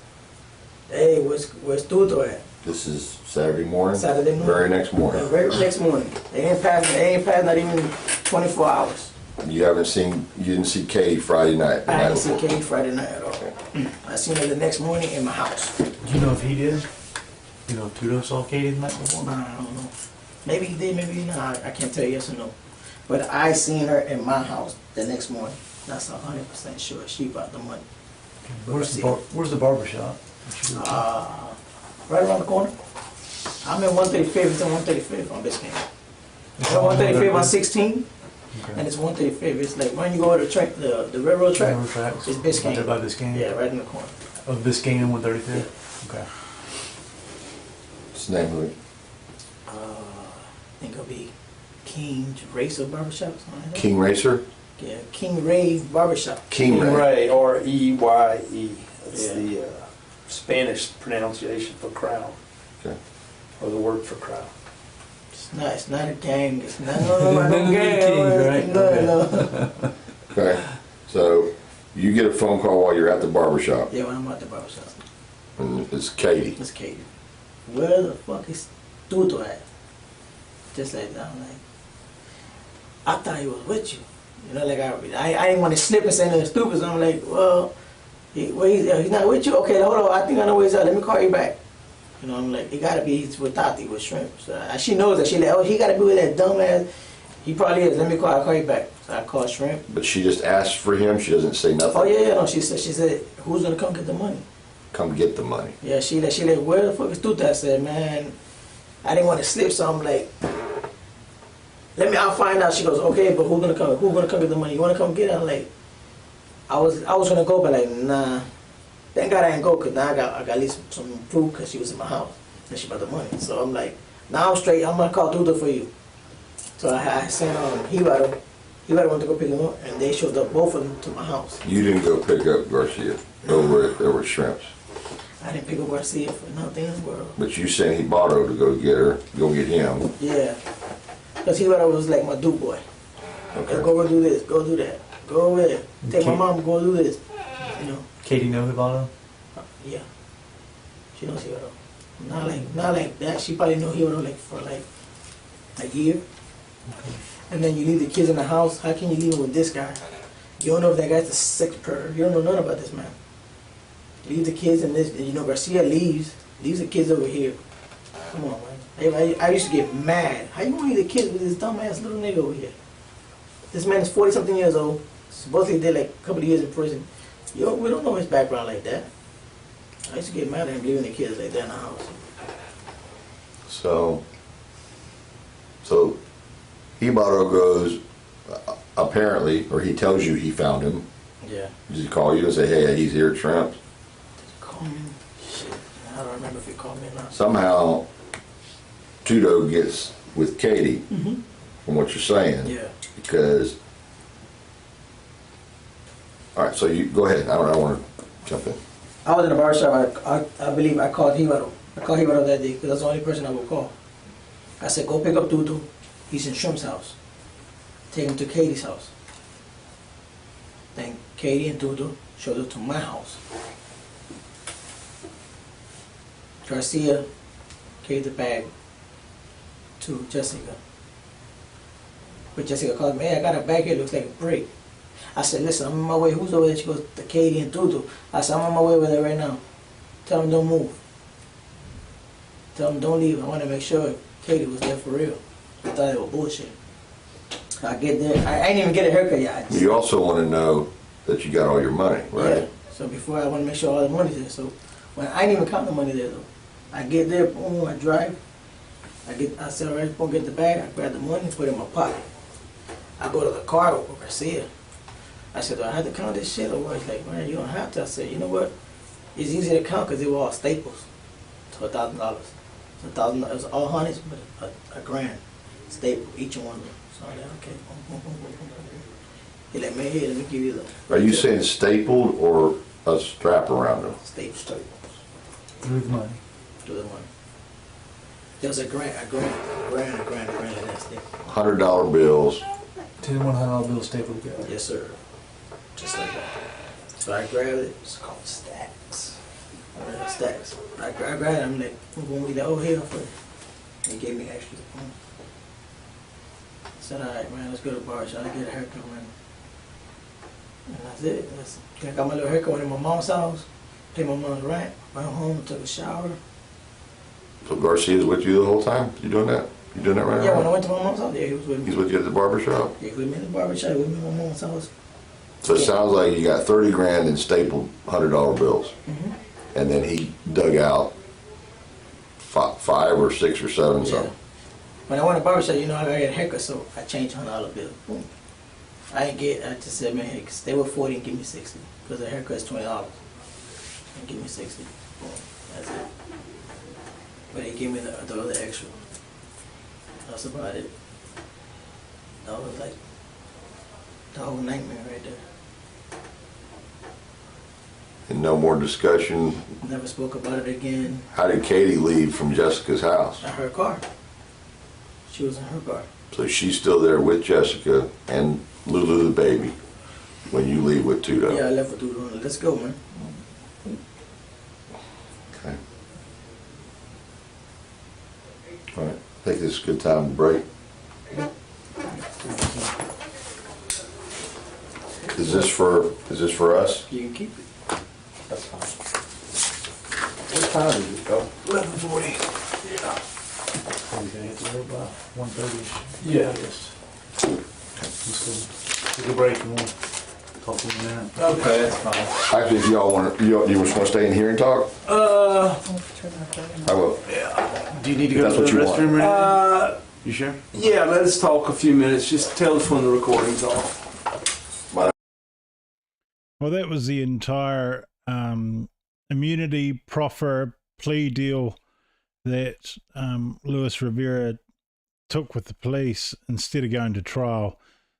Hey, where's Tuto at? this is Saturday morning? Saturday morning. Very next The morning. very next morning. They ain't passed not even 24 hours. You didn't see Katie Friday night? I didn't see Katie Friday night at all. I seen her the next morning in my house. Do you know if he did? You know if Tudo saw Katie the night before? I don't know. Maybe he did, maybe not. I can't tell you yes or no. But I seen her in my house the next morning. That's 100% sure. She brought the money. Where's the barber shop? Right around the corner. I'm in 135th. It's on 135th on Biscayne. It's on 135th on 16, Okay. and it's 135th. It's like when you go to the track, the railroad track. Railroad tracks. It's Biscayne. Right there by Biscayne? Yeah, right in the corner. Of Biscayne and 135th? Okay. What's the name of it? I think it'll be King Racer Barbershop. Something like that. King Racer? Yeah, King Ray Barbershop. King Ray. Ray, R-E-Y-E. That's Yeah. the Spanish pronunciation for crown, Okay. or the word for crown. It's not a gang. It's not no None of the gang. Kings, right? No, Okay. no. Okay, so you get a phone call while you're at the barber shop, Yeah, when I'm at the barbershop. and it's Katie. It's Katie. Where the fuck is Tuto at? Just like that. I'm like, I thought he was with you. You know, like I didn't want to slip and say nothing stupid. So I'm like, well, he's not with you. Okay, hold on. I think I know where he's at. Let me call you back. You know, I'm like, he gotta be with Tati with shrimp. So she knows that. She like, oh, he gotta be with that dumb ass. He probably is. I'll call you back. So I call shrimp. But she just asks for him, she doesn't say nothing? Oh yeah, no. She said, who's gonna come get the money? Come get the money. Yeah, she like, where the fuck is Tuta? I said, man, I didn't want to slip, so I'm like, I'll find out. She goes, okay, but who's gonna come? Who's gonna come get the money? You wanna come get it? I'm like, I was gonna go, but like, nah. Thank God I didn't go, cause now I got at least some proof, cause she was in my house and she brought the money. So I'm like, now I'm straight. I'm gonna call Tuta for you. So I sent Rivera. Rivera went to go pick him up, and they showed up both of them to my house. You didn't go pick up Garcia over at Shrimps, I didn't pick up Garcia for nothing in the world. but you sent Hibaro to go get him. Yeah, because Rivera was like my dude boy. Okay. Go do this, go do that, go over there. Take my Okay. mom, go do this. You know. Katie know Hibalo? Yeah. She knows Hero. Not like that. She probably know Hero like for like a year. And then you leave the kids in the house. How can you leave them with this guy? You don't know if that guy's the sex predator. You don't know nothing about this man. Leave the kids in this. You know, Garcia leaves the kids over here. Come on, man. I used to get mad. How you gonna leave the kids with this dumbass little nigga over here? This man is 40-something years old. Supposedly did like a couple of years in prison. Yo, we don't know his background like that. I used to get mad at him leaving the kids like that in the house. So Hibaro goes, apparently, or he tells you he found him. Yeah. Does he call you and say, hey, he's here at Shrimps? Call me. Shit. I don't remember if he called me or not. Somehow, Tudo gets with Katie, from what you're saying. Yeah. Because, all right, so you go ahead. I don't want to jump in. I was in the bar shop. I believe I called Hibaro. I called Hibaro that day because that's the only person I would call. I said, go pick up Tutu. He's in Shrimp's house. Take him to Katie's house. Then Katie and Tutu showed up to my house. Garcia gave the bag to Jessica. But Jessica called me, hey, I got a bag here, looks like a break. I said, listen, I'm on my way. Who's over there? She goes, to Katie and Tutu. I said, I'm on my way over there right now. Tell them don't move. Tell them don't leave. I want to make sure Katie was there for real. I thought it was bullshit. I get there. I ain't even get a haircut yet. I just, You also want to know that you got all your money, right? yeah. So before I want to make sure all the money's there. So when I ain't even count the money there though. I get there, boom, I drive. I said, all right, go get the bag. I grab the money, put it in my pocket. I go to the car over Garcia. I said, do I have to count this shit or what? He's like, man, you don't have to. I said, you know what? It's easy to count because they were all staples to $1,000. So $1,000, it was all honeys, but a grand staple, each one of them. So I said, okay. He like, man, here, let me give you the. Are you saying stapled or a strap around them? Staples Through the money. to the money. There was a grand like that staple. $100 bills. Two $100 bills stapled together. Yes, sir. Just like that. So I grabbed it. It's called stacks. Stacks. I grabbed it. I'm like, I'm going to be the old hell for it. He gave me extra. I said, all right, man, let's go to the bar shop. I get a haircut, man. And that's it. I got my little haircut, went in my mom's house, paid my mom's rent, went home, took a shower. So Garcia's with you the whole time? You doing that? You doing that right Yeah, when I now? went to my mom's house, yeah, he was with me. He's with you at the barber shop? Yeah, he was with me in the barber shop, with me at my mom's house. So it sounds like you got 30 grand in stapled $100 bills. Mm-hmm. And then he dug out five or six or seven Yeah. something. When I went to barber shop, you know, I got a haircut, so I changed $100 bill. Boom. I just said, man, hey, stay with 40 and give me 60. Because the haircut's $20. And give me 60. Boom. That's it. But he gave me the other extra. That's about it. That was like the whole nightmare right there. And no more discussion. Never spoke about it again. How did Katie leave from Jessica's house? At her car. She was in her car. So she's still there with Jessica and Lulu the baby when you leave with Tudo? Yeah, I left with Dude. Let's go, man. Okay. All right. I think this is a good time to break. Is this for us? You can keep it. That's fine. What time did it go? 11:40. Okay, it's about 1:30. Yeah. Take a break and we'll talk in a minute. Okay, that's fine. Actually, if y'all want to, you just want to stay in here and talk? I will. Do you need to go That's to what the you want. restroom right now? You sure? Yeah, let us talk a few minutes. Just tell us when the recording's off. Well, that was the entire immunity proffer plea deal that Luis Rivera took with the police instead of going to trial.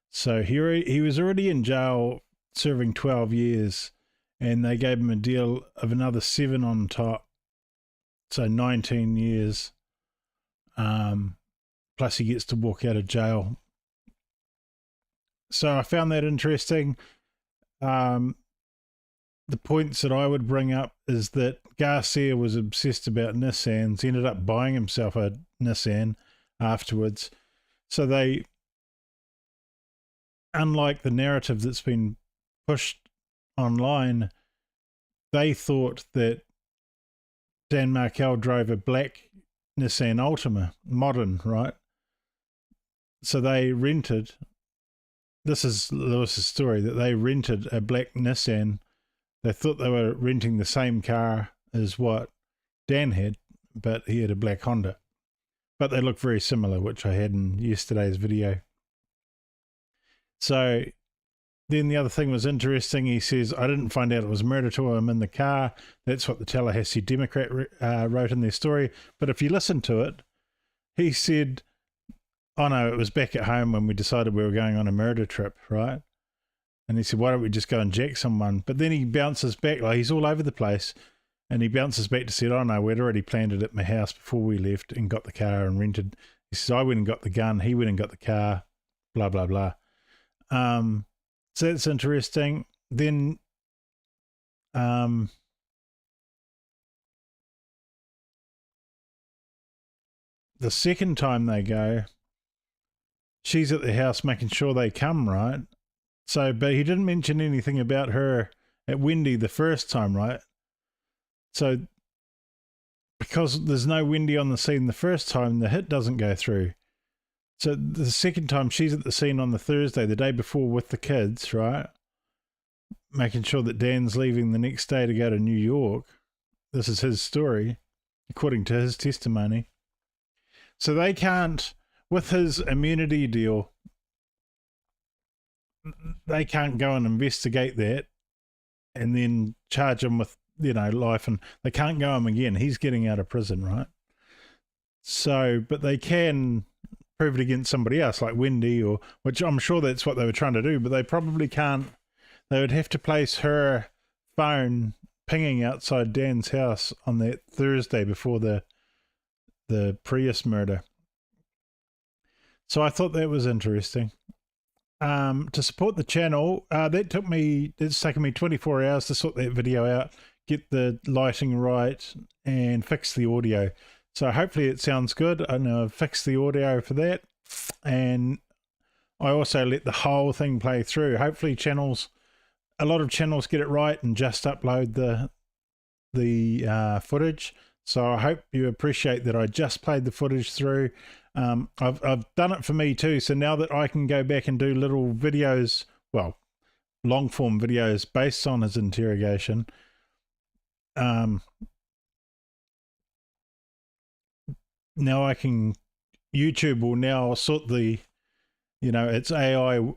So he was already in jail serving 12 years, and they gave him a deal of another 7 on top, so 19 years. Plus he gets to walk out of jail. So I found that interesting. The points that I would bring up is that Garcia was obsessed about Nissans. He ended up buying himself a Nissan afterwards. So they, unlike the narrative that's been pushed online, they thought that Dan Markel drove a black Nissan Altima, modern, right? So they rented, this is Lewis's story, that they rented a black Nissan. They thought they were renting the same car as what Dan had, but he had a black Honda. But they look very similar, which I had in yesterday's video. So then the other thing was interesting. He says, I didn't find out it was murder till I'm in the car. That's what the Tallahassee Democrat wrote in their story. But if you listen to it, he said, oh no, it was back at home when we decided we were going on a murder trip, right? And he said, why don't we just go and jack someone? But then he bounces back, like he's all over the place. And he bounces back to say, oh no, we'd already planned it at my house before we left and got the car and rented. He says, I went and got the gun, he went and got the car, blah, blah, blah. So that's interesting. Then the second time they go, she's at the house making sure they come, right? So, but he didn't mention anything about her at Wendy the first time, right? So because there's no Wendy on the scene the first time, the hit doesn't go through. So the second time she's at the scene on the Thursday, the day before with the kids, right? Making sure that Dan's leaving the next day to go to New York. This is his story, according to his testimony. So they can't, with his immunity deal, they can't go and investigate that and then charge him with, life, and they can't go him again. He's getting out of prison, right? So, but they can prove it against somebody else like Wendy, or which I'm sure that's what they were trying to do, but they probably can't. They would have to place her phone pinging outside Dan's house on that Thursday before the Prius murder. So I thought that was interesting. To support the channel, it's taken me 24 hours to sort that video out, get the lighting right, and fix the audio. So hopefully it sounds good. I know I've fixed the audio for that, and I also let the whole thing play through. Hopefully a lot of channels get it right and just upload the footage. So I hope you appreciate that I just played the footage through. I've done it for me too. So now that I can go back and do little videos, well, long form videos based on his interrogation. Now YouTube will now sort it's AI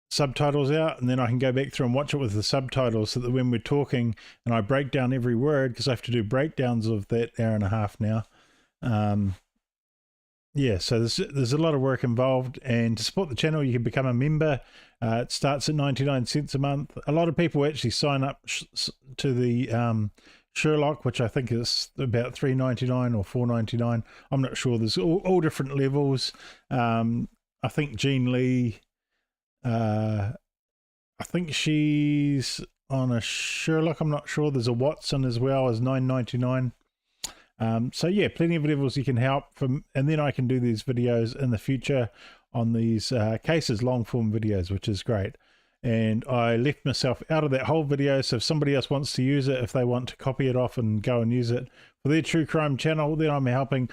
subtitles out, and then I can go back through and watch it with the subtitles, so that when we're talking and I break down every word, because I have to do breakdowns of that hour and a half now. So there's a lot of work involved, and to support the channel you can become a member. It starts at 99 cents a month. A lot of people actually sign up to the Sherlock, which I think is about $3.99 or $4.99. I'm not sure. There's all different levels. I think Jean Lee, I think she's on a Sherlock. I'm not sure. There's a Watson as well as $9.99. So yeah, plenty of levels you can help from, and then I can do these videos in the future on these cases, long form videos, which is great. And I left myself out of that whole video, so if somebody else wants to use it, if they want to copy it off and go and use it for their true crime channel, then I'm helping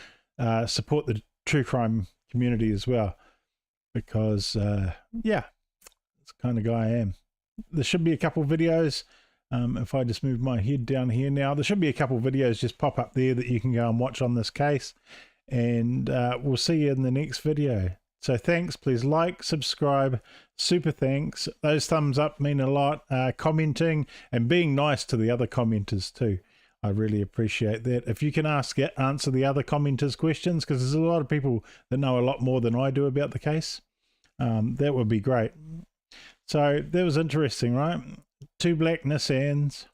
support the true crime community as well, because yeah, it's the kind of guy I am. There should be a couple videos. If I just move my head down here now, there should be a couple videos just pop up there that you can go and watch on this case, and we'll see you in the next video. So thanks, please like, subscribe, super thanks. Those thumbs up mean a lot. Commenting and being nice to the other commenters too. I really appreciate that. If you can answer the other commenters' questions, because there's a lot of people that know a lot more than I do about the case, that would be great. So that was interesting, right? 2 black Nissans,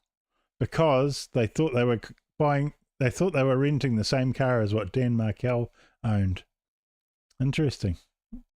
because they thought they were renting the same car as what Dan Markel owned. Interesting.